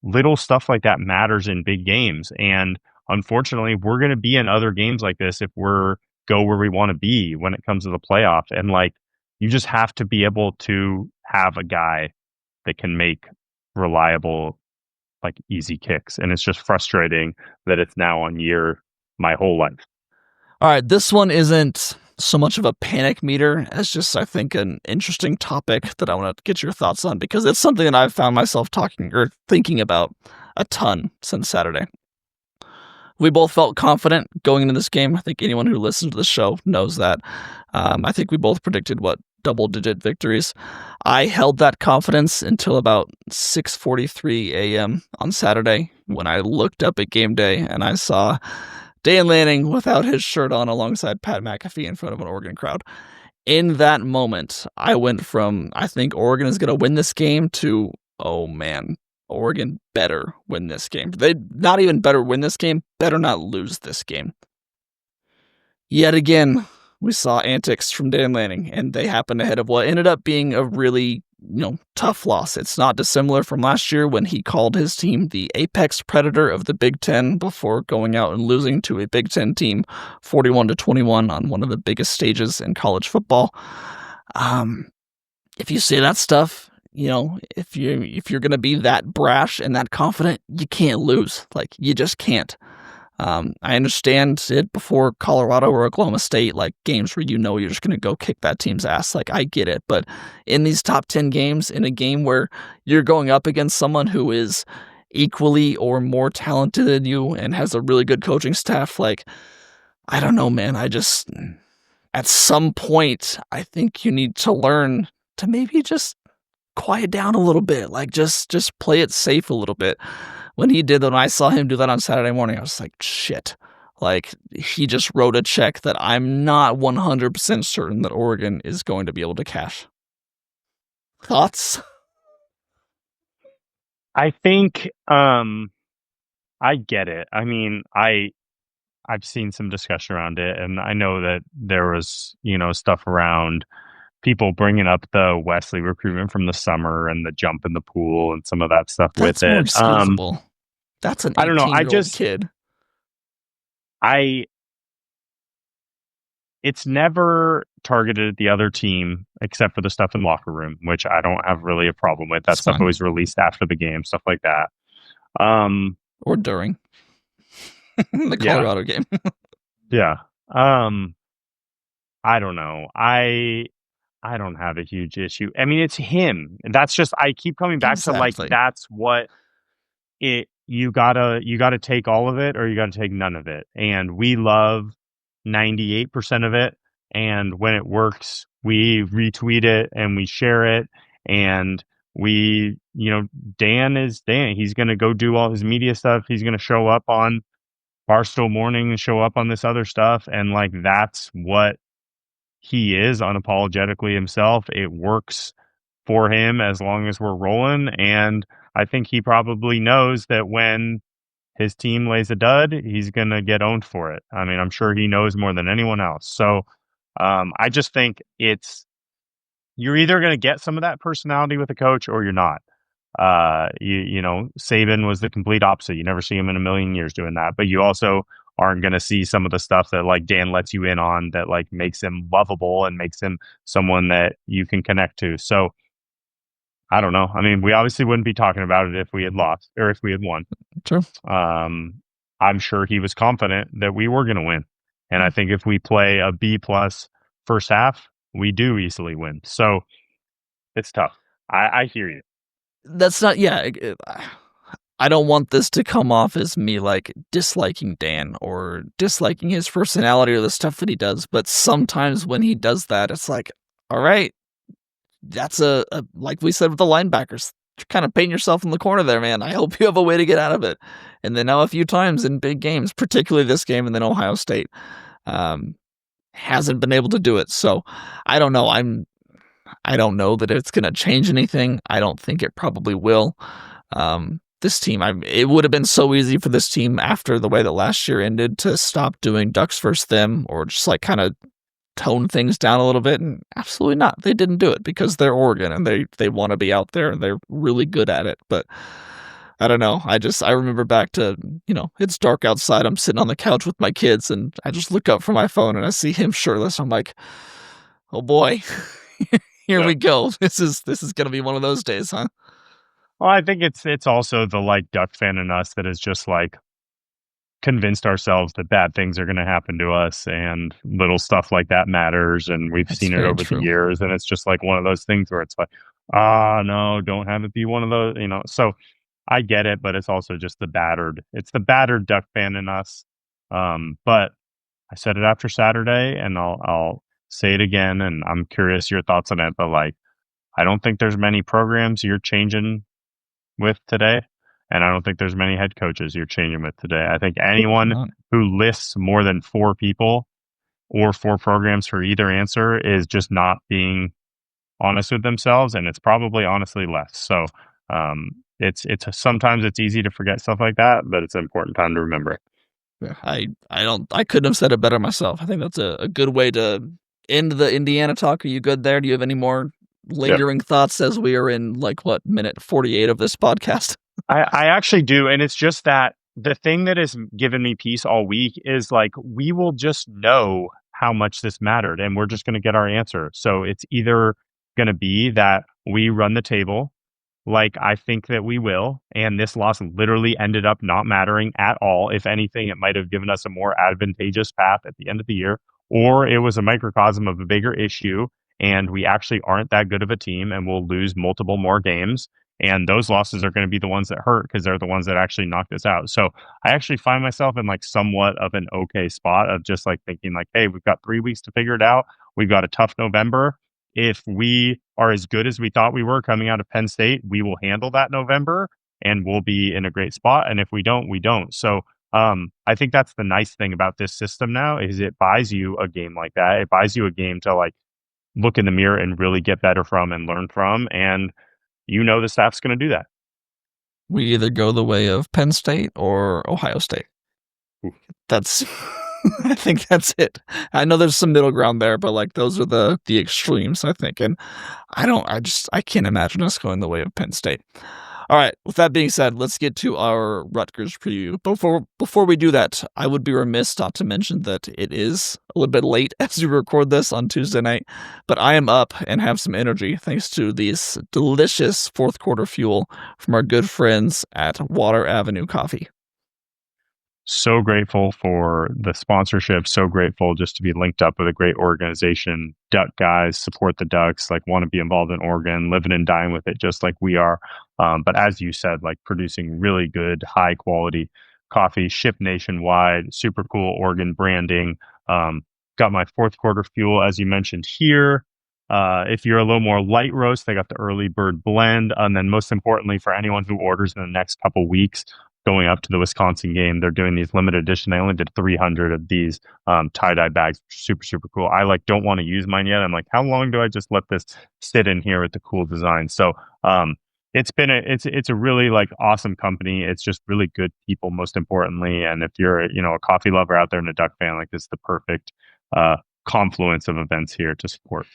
little stuff like that matters in big games. And unfortunately, we're going to be in other games like this if we're go where we want to be when it comes to the playoff. And like, you just have to be able to have a guy that can make reliable, like, easy kicks. And it's just frustrating that it's now on my whole life. All right, this one isn't so much of a panic meter as just, I think, an interesting topic that I want to get your thoughts on, because it's something that I've found myself talking or thinking about a ton since Saturday. We both felt confident going into this game. I think anyone who listens to the show knows that. I think we both predicted double-digit victories. I held that confidence until about 6:43 a.m. on Saturday when I looked up at game day and I saw Dan Lanning without his shirt on alongside Pat McAfee in front of an Oregon crowd. In that moment, I went from, I think Oregon is going to win this game, to, oh man, Oregon better win this game. They not even better win this game, better not lose this game. Yet again, we saw antics from Dan Lanning, and they happened ahead of what ended up being a really, tough loss. It's not dissimilar from last year when he called his team the apex predator of the Big Ten before going out and losing to a Big Ten team 41-21 on one of the biggest stages in college football. If you say that stuff, if you're going to be that brash and that confident, you can't lose. Like, you just can't. I understand it before Colorado or Oklahoma State, like games where you're just going to go kick that team's ass. Like, I get it. But in these top 10 games, in a game where you're going up against someone who is equally or more talented than you and has a really good coaching staff, like, I don't know, man. At some point, I think you need to learn to maybe just quiet down a little bit. Like, just play it safe a little bit. When I saw him do that on Saturday morning, I was like, shit. Like, he just wrote a check that I'm not 100% certain that Oregon is going to be able to cash. Thoughts? I think I get it. I mean, I I've seen some discussion around it, and I know that there was, stuff around people bringing up the Wesley recruitment from the summer and the jump in the pool and some of that stuff That's with more it. excusable. That's an I don't know. 18-year-old kid. It's never targeted at the other team except for the stuff in the locker room, which I don't have really a problem with. That It's stuff fine. always released after the game, stuff like that. Or during the Colorado game. Yeah. I don't know. I don't have a huge issue. I mean, it's him. That's just, I keep coming back to like, Exactly. that's what you gotta take all of it or you gotta take none of it. And we love 98% of it. And when it works, we retweet it and we share it. And we, Dan is Dan. He's going to go do all his media stuff. He's going to show up on Barstool Morning and show up on this other stuff. And like, that's what he is unapologetically himself. It works for him as long as we're rolling. And I think he probably knows that when his team lays a dud, he's going to get owned for it. I mean, I'm sure he knows more than anyone else. So I just think you're either going to get some of that personality with a coach or you're not. Saban was the complete opposite. You never see him in a million years doing that. But you also aren't going to see some of the stuff that like Dan lets you in on that like makes him lovable and makes him someone that you can connect to. So I don't know. I mean, we obviously wouldn't be talking about it if we had lost or if we had won. True. I'm sure he was confident that we were going to win. And I think if we play a B+ first half, we do easily win. So it's tough. I hear you. That's not, I don't want this to come off as me like disliking Dan or disliking his personality or the stuff that he does. But sometimes when he does that, it's like, all right, that's a like we said with the linebackers, you're kind of painting yourself in the corner there, man. I hope you have a way to get out of it. And then now a few times in big games, particularly this game and then Ohio State, hasn't been able to do it. So I don't know. I don't know that it's going to change anything. I don't think it probably will. This team, it would have been so easy for this team after the way that last year ended to stop doing Ducks versus them or just like kind of tone things down a little bit, and absolutely not. They didn't do it because they're Oregon and they want to be out there and they're really good at it. But I don't know. I remember back to, it's dark outside. I'm sitting on the couch with my kids and I just look up from my phone and I see him shirtless. I'm like, oh boy, here we go. This is going to be one of those days, huh? Well, I think it's also the like Duck fan in us that is just like convinced ourselves that bad things are going to happen to us and little stuff like that matters. And we've seen it over the years. And it's just like one of those things where it's like, no, don't have it be one of those, So I get it, but it's also just the battered Duck fan in us. But I said it after Saturday and I'll say it again. And I'm curious your thoughts on it, but like, I don't think there's many programs you're changing with today. And I don't think there's many head coaches you're changing with today. I think anyone who lists more than 4 people or 4 programs for either answer is just not being honest with themselves. And it's probably honestly less. So it's sometimes it's easy to forget stuff like that, but it's an important time to remember it. I couldn't have said it better myself. I think that's a good way to end the Indiana talk. Are you good there? Do you have any more lingering thoughts as we are in minute 48 of this podcast? I actually do. And it's just that the thing that has given me peace all week is like, we will just know how much this mattered and we're just going to get our answer. So it's either going to be that we run the table like I think that we will. And this loss literally ended up not mattering at all. If anything, it might have given us a more advantageous path at the end of the year, or it was a microcosm of a bigger issue. And we actually aren't that good of a team and we'll lose multiple more games. And those losses are going to be the ones that hurt because they're the ones that actually knocked us out. So I actually find myself in like somewhat of an okay spot of just like thinking like, hey, we've got 3 weeks to figure it out. We've got a tough November. If we are as good as we thought we were coming out of Penn State, we will handle that November and we'll be in a great spot. And if we don't, we don't. So I think that's the nice thing about this system now is it buys you a game like that. It buys you a game to like look in the mirror and really get better from and learn from. And the staff's going to do that. We either go the way of Penn State or Ohio State. That's I think that's it. I know there's some middle ground there, but like those are the extremes, I think. And I can't imagine us going the way of Penn State. All right, with that being said, let's get to our Rutgers preview. Before we do that, I would be remiss not to mention that it is a little bit late as we record this on Tuesday night, but I am up and have some energy thanks to these delicious fourth quarter fuel from our good friends at Water Avenue Coffee. So grateful for the sponsorship. So grateful just to be linked up with a great organization. Duck guys support the Ducks, like want to be involved in Oregon, living and dying with it, just like we are. But as you said, like producing really good, high quality coffee, shipped nationwide, super cool Oregon branding. Got my fourth quarter fuel, as you mentioned here. If you're a little more light roast, they got the early bird blend. And then most importantly, for anyone who orders in the next couple weeks, going up to the Wisconsin game, they're doing these limited edition. They only did 300 of these tie-dye bags. Super, super cool. I don't want to use mine yet. I'm like, how long do I just let this sit in here with the cool design? So it's a really like awesome company. It's just really good people, most importantly. And if you're a coffee lover out there and a Duck fan, like this is the perfect confluence of events here to support.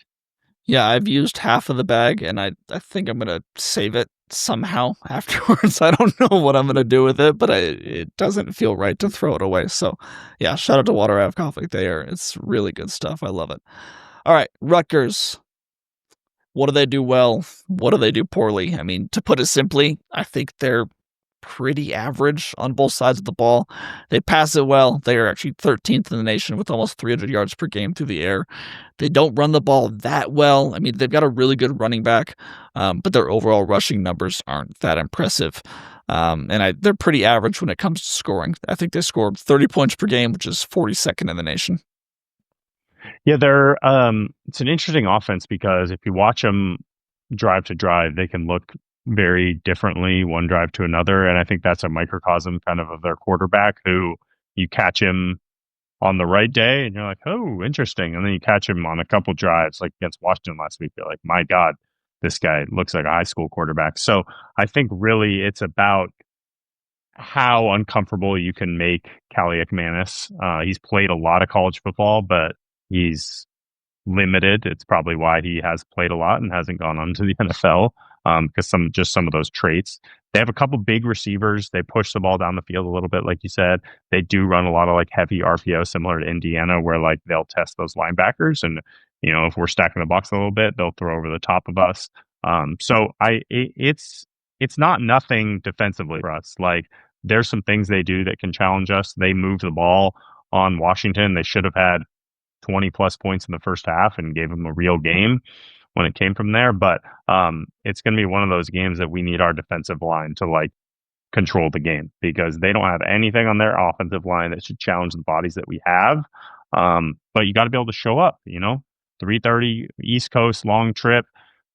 Yeah, I've used half of the bag, and I think I'm going to save it somehow afterwards. I don't know what I'm going to do with it, but it doesn't feel right to throw it away. So, yeah, shout out to Water Ave Coffee there. It's really good stuff. I love it. All right, Rutgers. What do they do well? What do they do poorly? I mean, to put it simply, I think they're pretty average on both sides of the ball. They pass it well. They are actually 13th in the nation with almost 300 yards per game through the air. They don't run the ball that well. I mean, they've got a really good running back, but their overall rushing numbers aren't that impressive. They're pretty average when it comes to scoring. I think they scored 30 points per game, which is 42nd in the nation. Yeah, it's an interesting offense because if you watch them drive to drive, they can look very differently one drive to another. And I think that's a microcosm kind of their quarterback, who you catch him on the right day and you're like, oh, interesting. And then you catch him on a couple drives, like against Washington last week. You're like, my God, this guy looks like a high school quarterback. So I think really it's about how uncomfortable you can make Kaliakmanis. He's played a lot of college football, but he's limited. It's probably why he has played a lot and hasn't gone on to the NFL. Because some of those traits. They have a couple big receivers. They push the ball down the field a little bit, like you said. They do run a lot of like heavy RPO, similar to Indiana, where like they'll test those linebackers, and if we're stacking the box a little bit, they'll throw over the top of us. It's not nothing defensively for us. Like there's some things they do that can challenge us. They moved the ball on Washington. They should have had 20 plus points in the first half and gave them a real game when it came from there. But it's going to be one of those games that we need our defensive line to like control the game, because they don't have anything on their offensive line that should challenge the bodies that we have. But you got to be able to show up, 3:30 East Coast, long trip,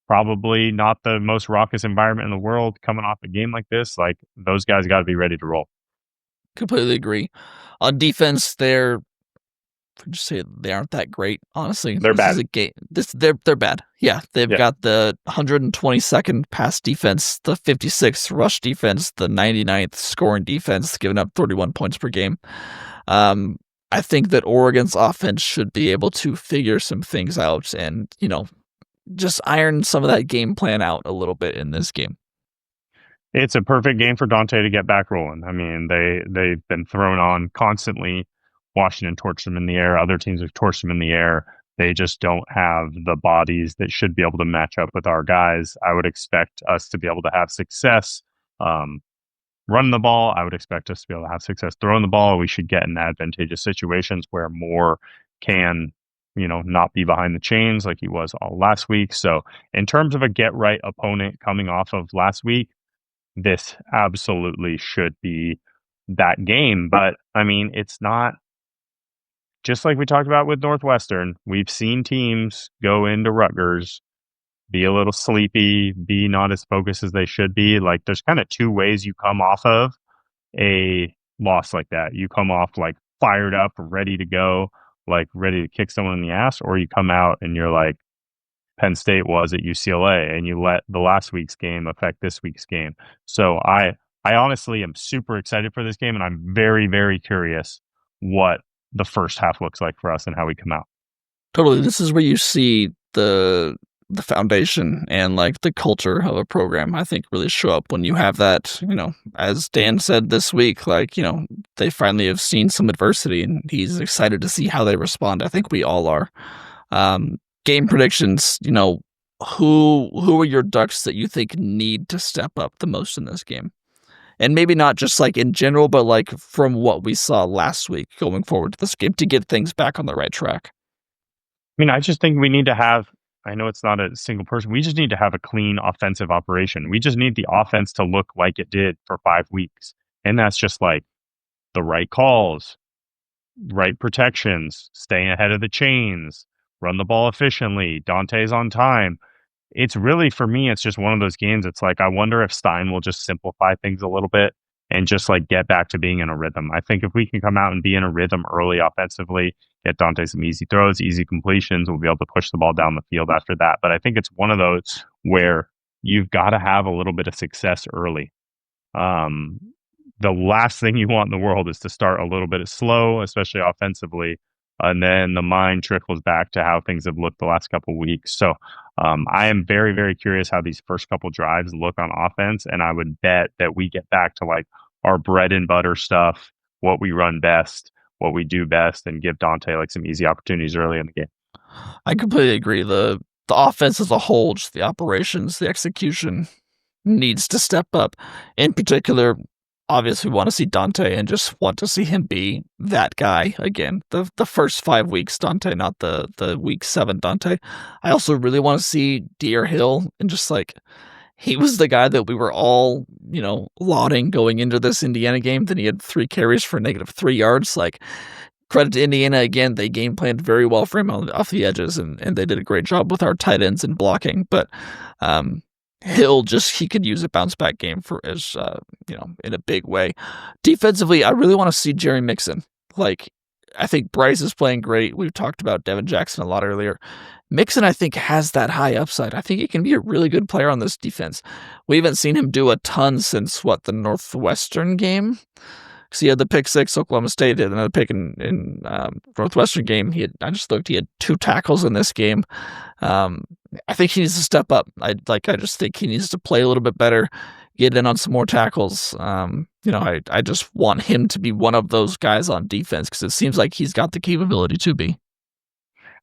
probably not the most raucous environment in the world coming off a game like this. Like those guys got to be ready to roll. Completely agree. On defense, they're aren't that great, honestly. They're bad. They're bad. Yeah, they've got the 122nd pass defense, the 56th rush defense, the 99th scoring defense, giving up 31 points per game. I think that Oregon's offense should be able to figure some things out and, just iron some of that game plan out a little bit in this game. It's a perfect game for Dante to get back rolling. I mean, they've been thrown on constantly. Washington torched them in the air. Other teams have torched them in the air. They just don't have the bodies that should be able to match up with our guys. I would expect us to be able to have success running the ball. I would expect us to be able to have success throwing the ball. We should get in advantageous situations where Moore can, not be behind the chains like he was all last week. So in terms of a get-right opponent coming off of last week, this absolutely should be that game. But, I mean, it's not. Just like we talked about with Northwestern, we've seen teams go into Rutgers, be a little sleepy, be not as focused as they should be. Like there's kind of two ways you come off of a loss like that. You come off like fired up, ready to go, like ready to kick someone in the ass, or you come out and you're like Penn State was at UCLA and you let the last week's game affect this week's game. So I honestly am super excited for this game, and I'm very, very curious what the first half looks like for us and how we come out. Totally. This is where you see the foundation and like the culture of a program, I think, really show up when you have that, as Dan said this week, like, they finally have seen some adversity and he's excited to see how they respond. I think we all are. Game predictions, who are your Ducks that you think need to step up the most in this game? And maybe not just like in general, but like from what we saw last week going forward to this game to get things back on the right track. I mean, I just think we need to have, I know it's not a single person, we just need to have a clean offensive operation. We just need the offense to look like it did for 5 weeks. And that's just like the right calls, right protections, staying ahead of the chains, run the ball efficiently, Dante's on time. It's really, for me, it's just one of those games. It's like, I wonder if Stein will just simplify things a little bit and just like get back to being in a rhythm. I think if we can come out and be in a rhythm early offensively, get Dante some easy throws, easy completions, we'll be able to push the ball down the field after that. But I think it's one of those where you've got to have a little bit of success early. The last thing you want in the world is to start a little bit slow, especially offensively, and then the mind trickles back to how things have looked the last couple of weeks. So I am very, very curious how these first couple drives look on offense, and I would bet that we get back to like our bread and butter stuff, what we run best, what we do best, and give Dante like some easy opportunities early in the game. I completely agree. The offense as a whole, just the operations, the execution needs to step up. In particular, obviously we want to see Dante and just want to see him be that guy again. The first 5 weeks Dante, not the week 7 Dante. I also really want to see Deer Hill and just like, he was the guy that we were all, lauding going into this Indiana game. Then he had 3 carries for -3 yards. Like, credit to Indiana again. They game planned very well for him off the edges, and they did a great job with our tight ends and blocking. But Hill he could use a bounce back game for as in a big way. Defensively, I really want to see Jerry Mixon. Like, I think Bryce is playing great. We've talked about Devin Jackson a lot earlier. Mixon, I think, has that high upside. I think he can be a really good player on this defense. We haven't seen him do a ton since, the Northwestern game? Because he had the pick 6, Oklahoma State had another pick in Northwestern game. I just looked, he had 2 tackles in this game. I think he needs to step up. I just think he needs to play a little bit better, get in on some more tackles. I just want him to be one of those guys on defense because it seems like he's got the capability to be.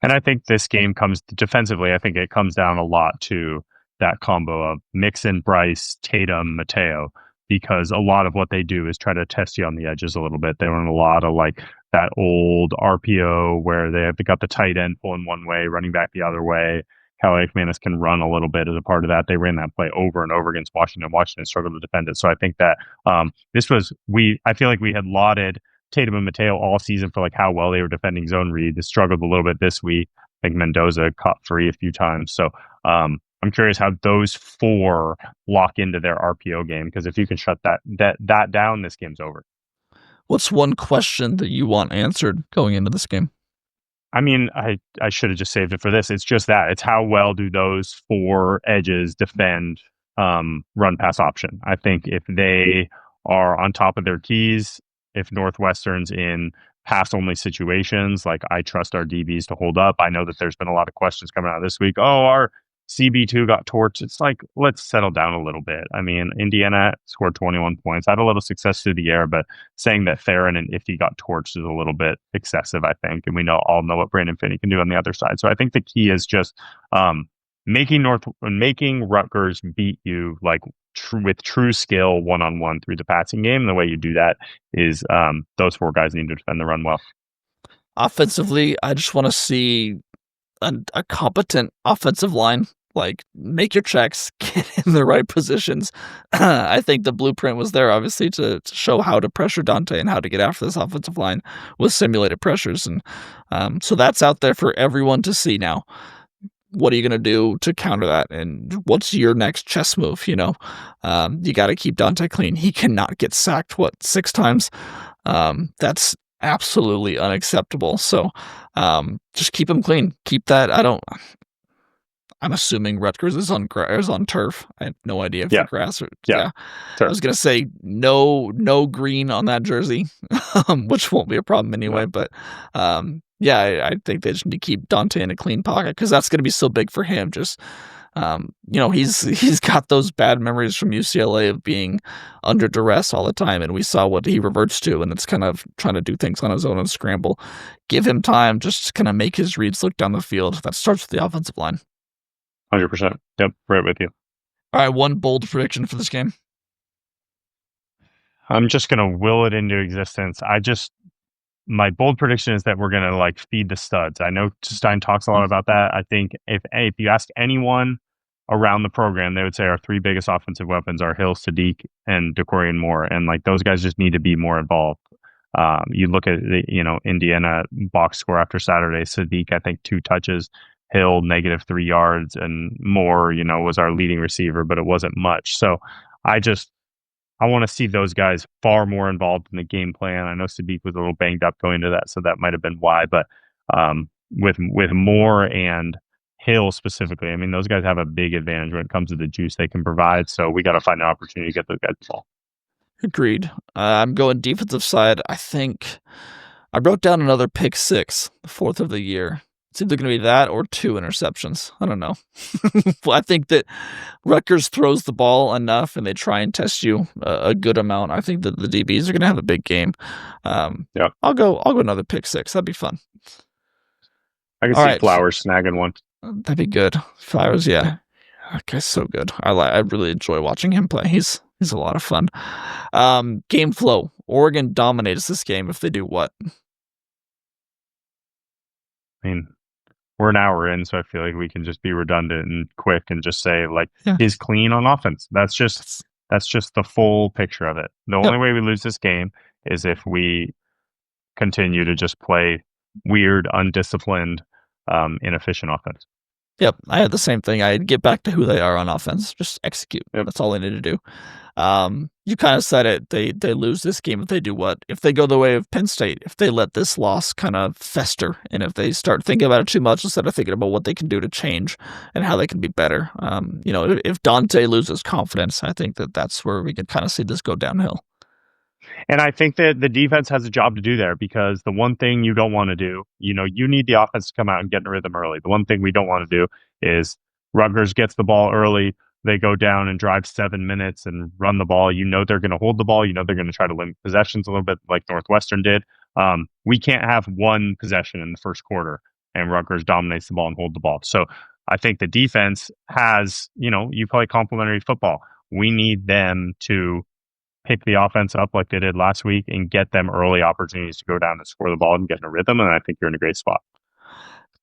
And I think this game comes defensively. I think it comes down a lot to that combo of Mixon, Bryce, Tatum, Mateo, because a lot of what they do is try to test you on the edges a little bit. They run a lot of like that old RPO where they've got the tight end pulling one way, running back the other way. Calais McManus can run a little bit as a part of that. They ran that play over and over against Washington. Washington struggled to defend it. So I think that I feel like we had lauded Tatum and Mateo all season for like how well they were defending zone read. They struggled a little bit this week. I think Mendoza caught free a few times. So I'm curious how those 4 lock into their RPO game, because if you can shut that down, this game's over. What's one question that you want answered going into this game? I mean, I should have just saved it for this. It's just that. It's how well do those 4 edges defend run pass option. I think if they are on top of their keys, if Northwestern's in pass-only situations, like I trust our DBs to hold up. I know that there's been a lot of questions coming out this week. Oh, our CB2 got torched. It's like, let's settle down a little bit. I mean, Indiana scored 21 points. Had a little success through the air, but saying that Theron and Ify got torched is a little bit excessive, I think. And we all know what Brandon Finney can do on the other side. So I think the key is just making Rutgers beat you like with true skill one-on-one through the passing game. And the way you do that is those 4 guys need to defend the run well. Offensively, I just want to see a competent offensive line. Like, make your checks, get in the right positions. I think the blueprint was there, obviously, to show how to pressure Dante and how to get after this offensive line with simulated pressures. And so that's out there for everyone to see now. What are you going to do to counter that? And what's your next chess move? You got to keep Dante clean. He cannot get sacked, 6 times? That's absolutely unacceptable. So just keep him clean. Keep that. I'm assuming Rutgers is on turf. I have no idea if Yeah. the grass or Yeah. I was gonna say no green on that jersey, which won't be a problem anyway. No. But I think they just need to keep Dante in a clean pocket because that's gonna be so big for him. Just he's got those bad memories from UCLA of being under duress all the time, and we saw what he reverts to, and it's kind of trying to do things on his own and scramble. Give him time, just kind of make his reads look down the field. That starts with the offensive line. 100%. Yep, right with you. All right, one bold prediction for this game. I'm just going to will it into existence. My bold prediction is that we're going to feed the studs. I know Stein talks a lot about that. I think if you ask anyone around the program, they would say our three biggest offensive weapons are Hill, Sadiq, and DeCorian Moore. And those guys just need to be more involved. You look at the, Indiana box score after Saturday, Sadiq, I think 2 touches, Hill -3 yards, and Moore, was our leading receiver, but it wasn't much. So I want to see those guys far more involved in the game plan. I know Sadiq was a little banged up going into that, so that might have been why. But with Moore and Hill specifically, I mean, those guys have a big advantage when it comes to the juice they can provide. So we got to find an opportunity to get those guys the ball. Agreed. I'm going defensive side. I think I wrote down another pick 6, the 4th of the year. It's either going to be that or 2 interceptions. I don't know. I think that Rutgers throws the ball enough and they try and test you a good amount. I think that the DBs are going to have a big game. Yeah, I'll go another pick 6. That'd be fun. I can see Flowers snagging one. That'd be good. Flowers, yeah. That guy's so good. I really enjoy watching him play. He's a lot of fun. Game flow. Oregon dominates this game if they do what? I mean, we're an hour in, so I feel like we can just be redundant and quick and just say he's clean on offense. That's just the full picture of it. The only way we lose this game is if we continue to just play weird, undisciplined, inefficient offense. Yep, I had the same thing. I'd get back to who they are on offense. Just execute. Yep. That's all they need to do. You kind of said it. They lose this game if they do what? If they go the way of Penn State, if they let this loss kind of fester, and if they start thinking about it too much instead of thinking about what they can do to change and how they can be better. If Dante loses confidence, I think that's where we can kind of see this go downhill. And I think that the defense has a job to do there, because the one thing you don't want to do, you need the offense to come out and get in a rhythm early. The one thing we don't want to do is Rutgers gets the ball early. They go down and drive 7 minutes and run the ball. They're going to hold the ball. They're going to try to limit possessions a little bit like Northwestern did. We can't have one possession in the first quarter and Rutgers dominates the ball and hold the ball. So I think the defense has, you play complementary football. We need them to pick the offense up like they did last week and get them early opportunities to go down and score the ball and get in a rhythm. And I think you're in a great spot.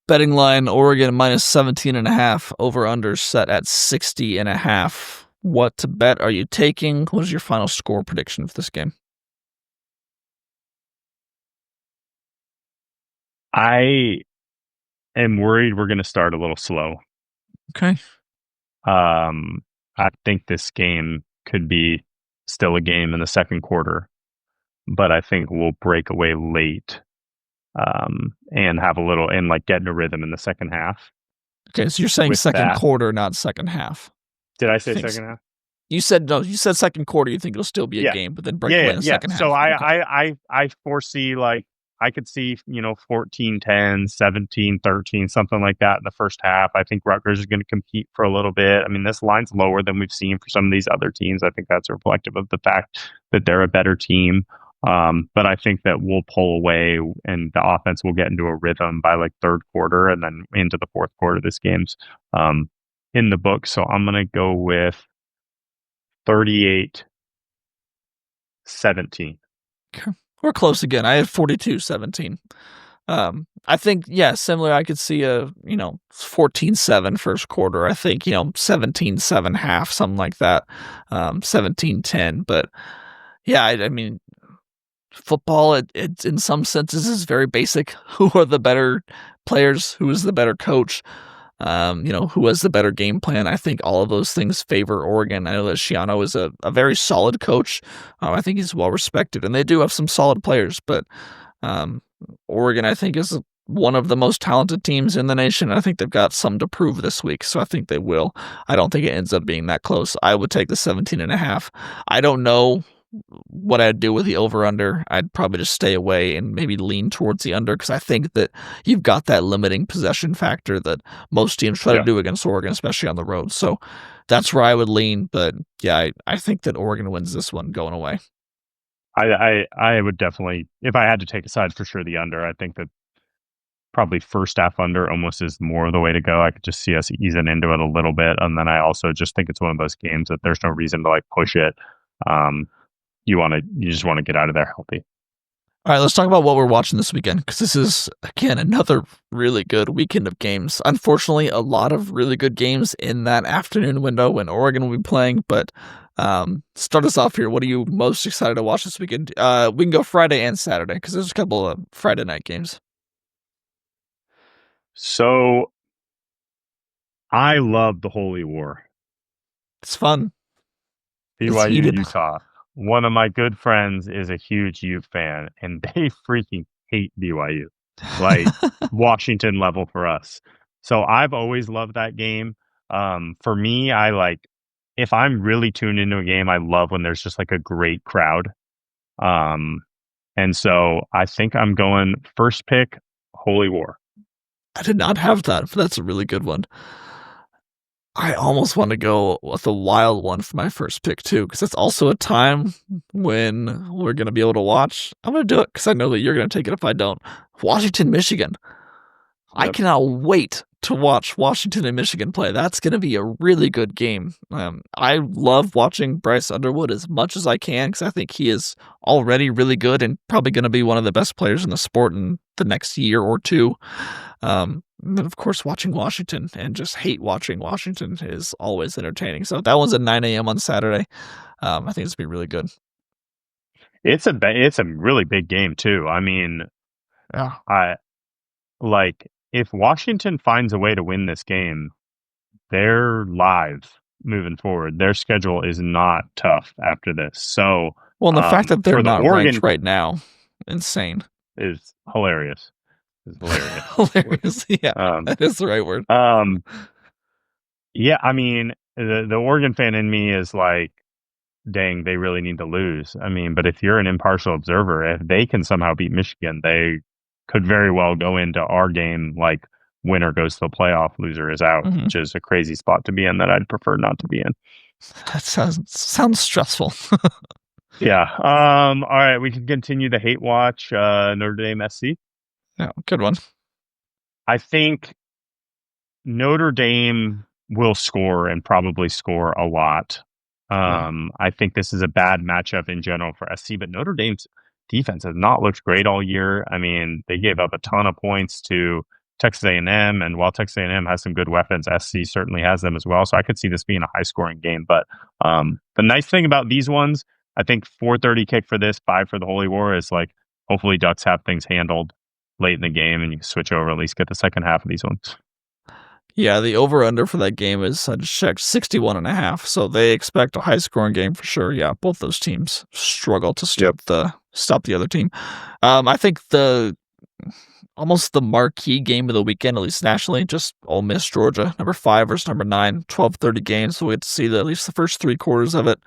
Betting line, Oregon -17.5, over under set at 60.5. What to bet are you taking? What is your final score prediction for this game? I am worried we're going to start a little slow. Okay. I think this game could be still a game in the second quarter, but I think we'll break away late and have a little and get in a rhythm in the second half. Okay, so you're saying second quarter, not second half. Did I say second half? You said no. You said second quarter. You think it'll still be a game, but then break away in the second half. So I foresee I could see 14-10, 17-13, something like that in the first half. I think Rutgers is going to compete for a little bit. I mean, this line's lower than we've seen for some of these other teams. I think that's reflective of the fact that they're a better team. But I think that we'll pull away and the offense will get into a rhythm by third quarter and then into the fourth quarter. This game's in the book. So I'm going to go with 38-17. Okay. We're close again. I had 42-17. I think, similar. I could see a, 14-7 first quarter. I think, 17-7 half, something like that. 17-10. But I mean, football, it in some senses is very basic. Who are the better players? Who is the better coach? Who has the better game plan? I think all of those things favor Oregon. I know that Schiano is a very solid coach. I think he's well respected, and they do have some solid players. But Oregon, I think, is one of the most talented teams in the nation. I think they've got some to prove this week, so I think they will. I don't think it ends up being that close. I would take the 17.5. I don't know what I'd do with the over-under. I'd probably just stay away and maybe lean towards the under, because I think that you've got that limiting possession factor that most teams try to do against Oregon, especially on the road. So that's where I would lean. But yeah, I think that Oregon wins this one going away. I would definitely, if I had to take a side, for sure the under. I think that probably first half under almost is more the way to go. I could just see us easing into it a little bit. And then I also just think it's one of those games that there's no reason to like push it. You just want to get out of there healthy. All right, let's talk about what we're watching this weekend, because this is, again, another really good weekend of games. Unfortunately, a lot of really good games in that afternoon window when Oregon will be playing. But start us off here. What are you most excited to watch this weekend? We can go Friday and Saturday, because there's a couple of Friday night games. So I love the Holy War. It's fun. BYU, Utah. One of my good friends is a huge U fan, and they freaking hate BYU, like Washington level for us. So I've always loved that game. For me, if I'm really tuned into a game, I love when there's just like a great crowd. And so I think I'm going first pick, Holy War. I did not have that, but that's a really good one. I almost want to go with a wild one for my first pick, too, because it's also a time when we're going to be able to watch. I'm going to do it because I know that you're going to take it if I don't. Washington, Michigan. Yep. I cannot wait to watch Washington and Michigan play. That's going to be a really good game. I love watching Bryce Underwood as much as I can, because I think he is already really good and probably going to be one of the best players in the sport in the next year or two. And of course, watching Washington and just hate watching Washington is always entertaining. So that one's at 9 a.m. on Saturday. I think it's going to be really good. It's a really big game too. I mean, if Washington finds a way to win this game, they're live moving forward. Their schedule is not tough after this. So, well, and the fact that they're not ranked right now, insane, is hilarious. It's hilarious. Hilarious. Yeah, that is the right word. Yeah, I mean, the Oregon fan in me is like, dang, they really need to lose. I mean, but if you're an impartial observer, if they can somehow beat Michigan, they could very well go into our game like winner goes to the playoff, loser is out, which is a crazy spot to be in that I'd prefer not to be in. That sounds stressful. Yeah. All right, we can continue the hate watch. Notre Dame SC. Yeah, good one. I think Notre Dame will score and probably score a lot. I think this is a bad matchup in general for SC, but Notre Dame's defense has not looked great all year. I mean, they gave up a ton of points to Texas A&M, and while Texas A&M has some good weapons, SC certainly has them as well. So I could see this being a high-scoring game. But the nice thing about these ones, I think 4:30 kick for this, 5 for the Holy War, is like hopefully Ducks have things handled late in the game, and you can switch over, at least get the second half of these ones. Yeah, the over-under for that game is, I just checked, 61.5. So they expect a high-scoring game for sure. Yeah, both those teams struggle to stop the other team. I think almost the marquee game of the weekend, at least nationally, just Ole Miss, Georgia, number 5 versus number 9, 12:30 game. So we get to see at least the first 3 quarters of it.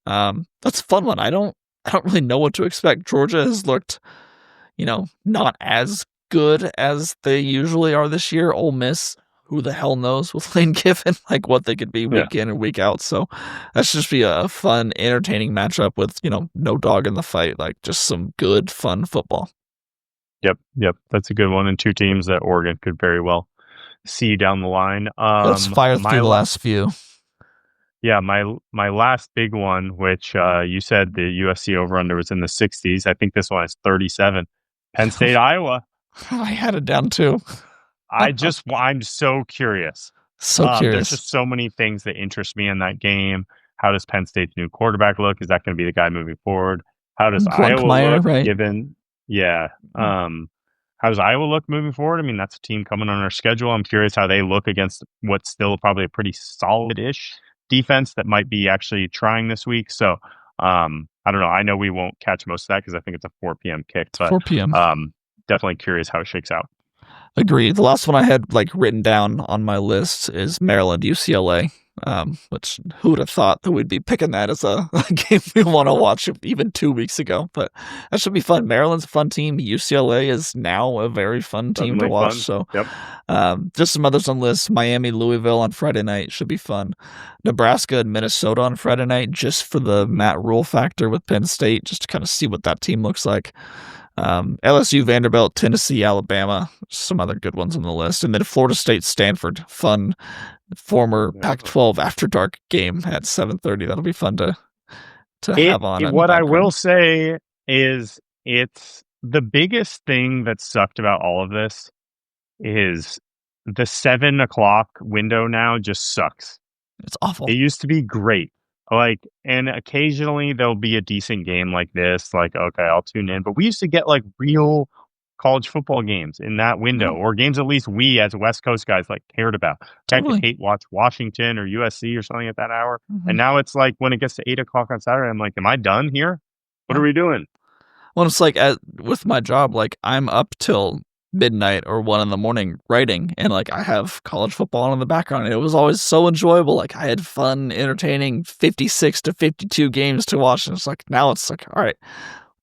That's a fun one. I don't really know what to expect. Georgia has looked, not as good as they usually are this year. Ole Miss, who the hell knows with Lane Kiffin, like what they could be week in and week out. So that should just be a fun, entertaining matchup with, no dog in the fight, like just some good, fun football. Yep. That's a good one. And 2 teams that Oregon could very well see down the line. Let's fire through the last few. Yeah, my last big one, which you said the USC over-under was in the 60s. I think this one is 37. Penn State, Iowa. I had it down too. I'm so curious. There's just so many things that interest me in that game. How does Penn State's new quarterback look? Is that going to be the guy moving forward? How does Iowa look? Right? How does Iowa look moving forward? I mean, that's a team coming on our schedule. I'm curious how they look against what's still probably a pretty solid-ish defense that might be actually trying this week. So I don't know. I know we won't catch most of that because I think it's a 4 p.m. kick. But 4 p.m. Definitely curious how it shakes out. Agree. The last one I had written down on my list is Maryland UCLA. Which who would have thought that we'd be picking that as a game we want to watch even 2 weeks ago? But that should be fun. Maryland's a fun team. UCLA is now a very fun team to watch. So, just some others on the list. Miami, Louisville on Friday night should be fun. Nebraska and Minnesota on Friday night, just for the Matt Rule factor with Penn State, just to kind of see what that team looks like. LSU, Vanderbilt, Tennessee, Alabama, some other good ones on the list. And then Florida State, Stanford, fun former Pac-12 after dark game at 7:30. That'll be fun to have on. What I will say is it's the biggest thing that sucked about all of this is the 7 o'clock window now just sucks. It's awful. It used to be great. And occasionally there'll be a decent game like this. Okay, I'll tune in. But we used to get real college football games in that window, or games at least we as West Coast guys cared about. Totally. I could watch Washington or USC or something at that hour. And now it's when it gets to 8 o'clock on Saturday, I'm am I done here? What are we doing? Well, it's with my job, I'm up till midnight or 1 a.m. writing, and I have college football on in the background, and it was always so enjoyable. I had fun, entertaining 56 to 52 games to watch, and it's now it's all right,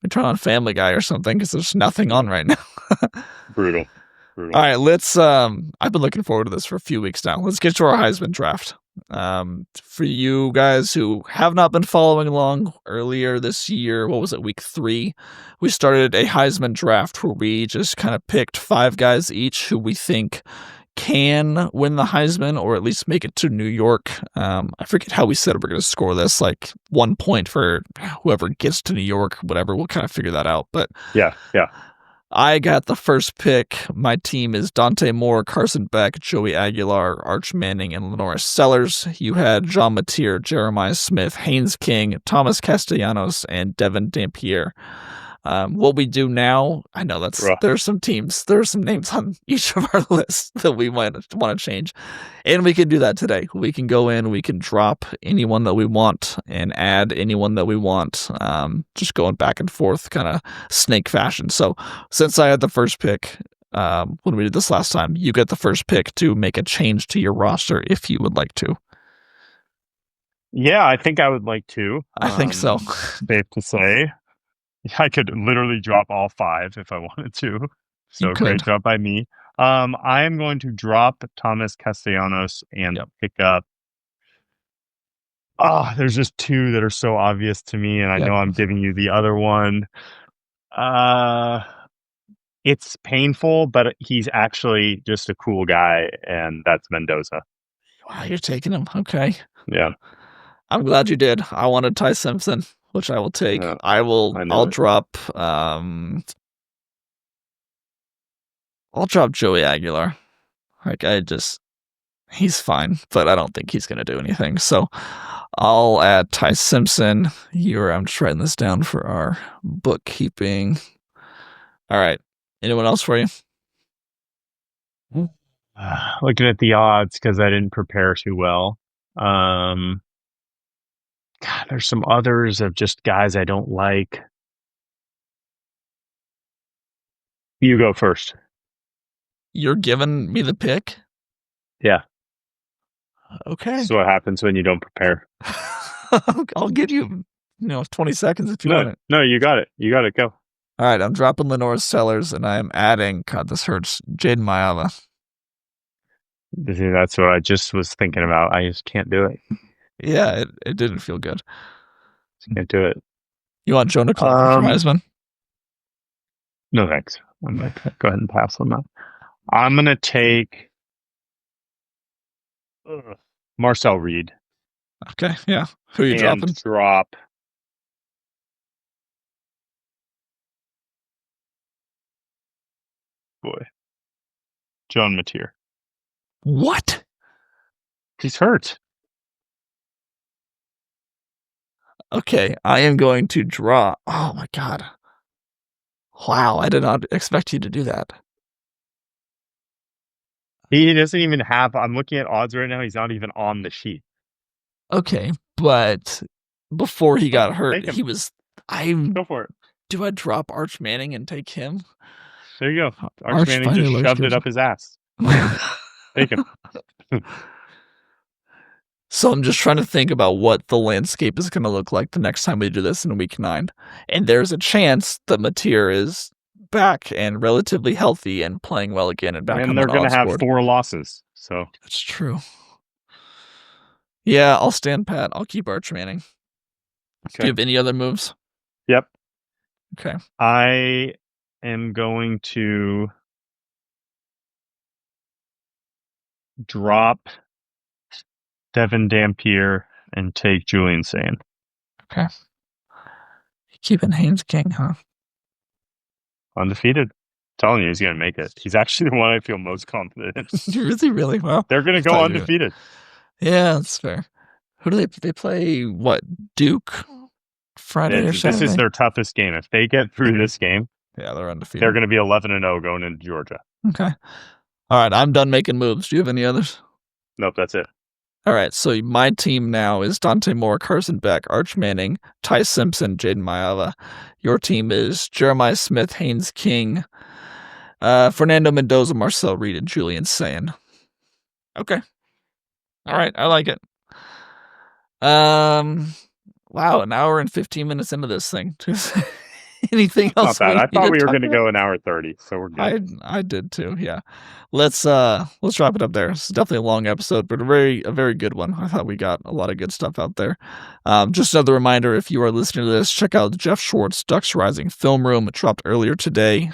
we turn on Family Guy or something because there's nothing on right now. Brutal. All right, let's I've been looking forward to this for a few weeks now. Let's get to our Heisman draft. For you guys who have not been following along, earlier this year, what was it, week 3, we started a Heisman draft where we just kind of picked 5 guys each who we think can win the Heisman or at least make it to New York. I forget how we said we're going to score this, 1 point for whoever gets to New York, whatever. We'll kind of figure that out. But yeah. I got the first pick. My team is Dante Moore, Carson Beck, Joey Aguilar, Arch Manning, and Lenora Sellers. You had Jean Mateer, Jeremiah Smith, Haynes King, Thomas Castellanos, and Devin Dampier. What we do now, I know there are some names on each of our lists that we might want to change, and we can do that today. We can go in, we can drop anyone that we want and add anyone that we want, just going back and forth, kind of snake fashion. So since I had the first pick, when we did this last time, you get the first pick to make a change to your roster if you would like to. Yeah, I think I would like to. I think so. Safe to say. I could literally drop all 5 if I wanted to. So great job by me. I am going to drop Thomas Castellanos and pick up. There's just 2 that are so obvious to me, and I know I'm giving you the other one. It's painful, but he's actually just a cool guy, and that's Mendoza. Wow, you're taking him. Okay. Yeah. I'm glad you did. I wanted Ty Simpson, which I will take. Yeah, I'll drop Joey Aguilar. He's fine, but I don't think he's gonna do anything. So I'll add Ty Simpson. I'm just writing this down for our bookkeeping. All right. Anyone else for you? Looking at the odds because I didn't prepare too well. There's some others of just guys I don't like. You go first. You're giving me the pick? Yeah. Okay. That's what happens when you don't prepare. I'll give you, 20 seconds if you want it. No, you got it. You got it. Go. All right, I'm dropping Lenora Sellers, and I am adding, God, this hurts, Jaden Mayava. That's what I just was thinking about. I just can't do it. Yeah, it didn't feel good. Can't do it. You want Jonah Clark for Heisman? No, thanks. I'm going to go ahead and pass on that. I'm going to take Marcel Reed. Okay, yeah. Who are you dropping? Drop. Boy. John Mateer. What? He's hurt. Okay, I am going to draw. Oh my God. Wow, I did not expect you to do that. He doesn't even have, I'm looking at odds right now, he's not even on the sheet. Okay, but before he got hurt, he was, Go for it. Do I drop Arch Manning and take him? There you go. Arch Arch Manning finally just looks shoved good. it up his ass. Take him. So I'm just trying to think about what the landscape is going to look like the next time we do this in week 9. And there's a chance that Mateer is back and relatively healthy and playing well again and back on And they're that going to odds have board. 4 losses. So That's true. Yeah, I'll stand pat. I'll keep Arch Manning. Do you have any other moves? Yep. Okay. I am going to drop Devin Dampier and take Julian Sane. Okay. Keeping Haynes King, huh? Undefeated. Telling you, he's going to make it. He's actually the one I feel most confident in. Really well. They're going to go undefeated. Yeah, that's fair. Who do they play? What, Duke? Friday or Saturday? This is their toughest game. If they get through this game, yeah, they're undefeated. They're going to be 11-0 going into Georgia. Okay. All right, I'm done making moves. Do you have any others? Nope, that's it. All right, so my team now is Dante Moore, Carson Beck, Arch Manning, Ty Simpson, Jaden Maiava. Your team is Jeremiah Smith, Haynes King, Fernando Mendoza, Marcel Reed, and Julian Sane. Okay. All right, I like it. Wow, an hour and 15 minutes into this thing. Anything else? Not bad. I thought we were going to go an hour 30, so we're good. I did too. Yeah, let's wrap it up there. It's definitely a long episode, but a very good one. I thought we got a lot of good stuff out there. Just another reminder: if you are listening to this, check out Jeff Schwartz Ducks Rising Film Room. It dropped earlier today.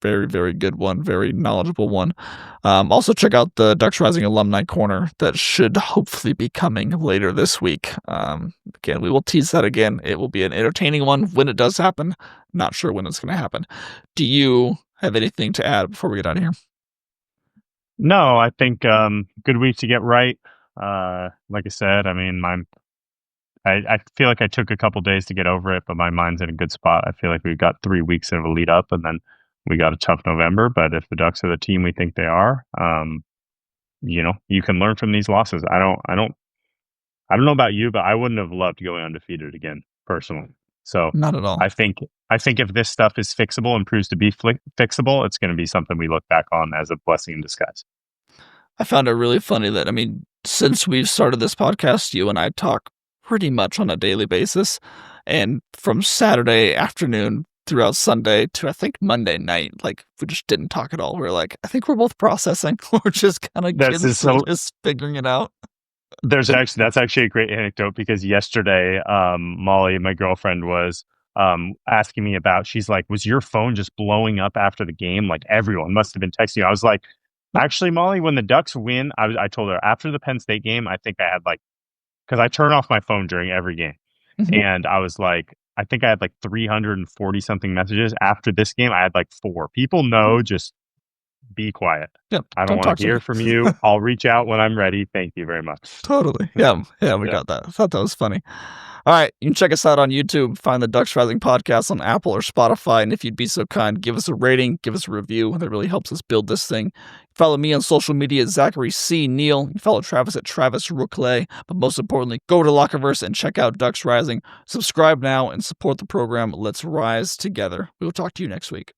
Very good one. Very knowledgeable one. Also check out the Ducks Rising Alumni Corner that should hopefully be coming later this week. Again, we will tease that again. It will be an entertaining one when it does happen. Not sure when it's going to happen. Do you have anything to add before we get out of here? No, I think good week to get right. Like I said, I mean, I feel like I took a couple days to get over it, but my mind's in a good spot. I feel like we've got 3 weeks of a lead up, and then we got a tough November. But if the Ducks are the team we think they are, you can learn from these losses. I don't know about you, but I wouldn't have loved going undefeated again personally. So not at all. I think if this stuff is fixable and proves to be fixable, it's going to be something we look back on as a blessing in disguise. I found it really funny that, I mean, since we've started this podcast, you and I talk pretty much on a daily basis. And from Saturday afternoon throughout Sunday to, I think, Monday night, like, we just didn't talk at all. We're like, I think we're both processing. We're just kind of just figuring it out. That's actually a great anecdote, because yesterday, Molly, my girlfriend, was asking me about, she's like, was your phone just blowing up after the game? Like, everyone must have been texting you. I was like, actually, Molly, when the Ducks win, I told her after the Penn State game, I think I had because I turn off my phone during every game. Mm-hmm. And I was like, I think I had 340 something messages. After this game, I had 4. People know, just be quiet. Yep, I don't want to hear from you. I'll reach out when I'm ready. Thank you very much. Totally. Yeah, we got that. I thought that was funny. All right, you can check us out on YouTube. Find the Ducks Rising podcast on Apple or Spotify. And if you'd be so kind, give us a rating, give us a review. That really helps us build this thing. Follow me on social media, Zachary C. Neel. Follow Travis at Travis Rooke-Ley. But most importantly, go to Lockerverse and check out Ducks Rising. Subscribe now and support the program. Let's rise together. We will talk to you next week.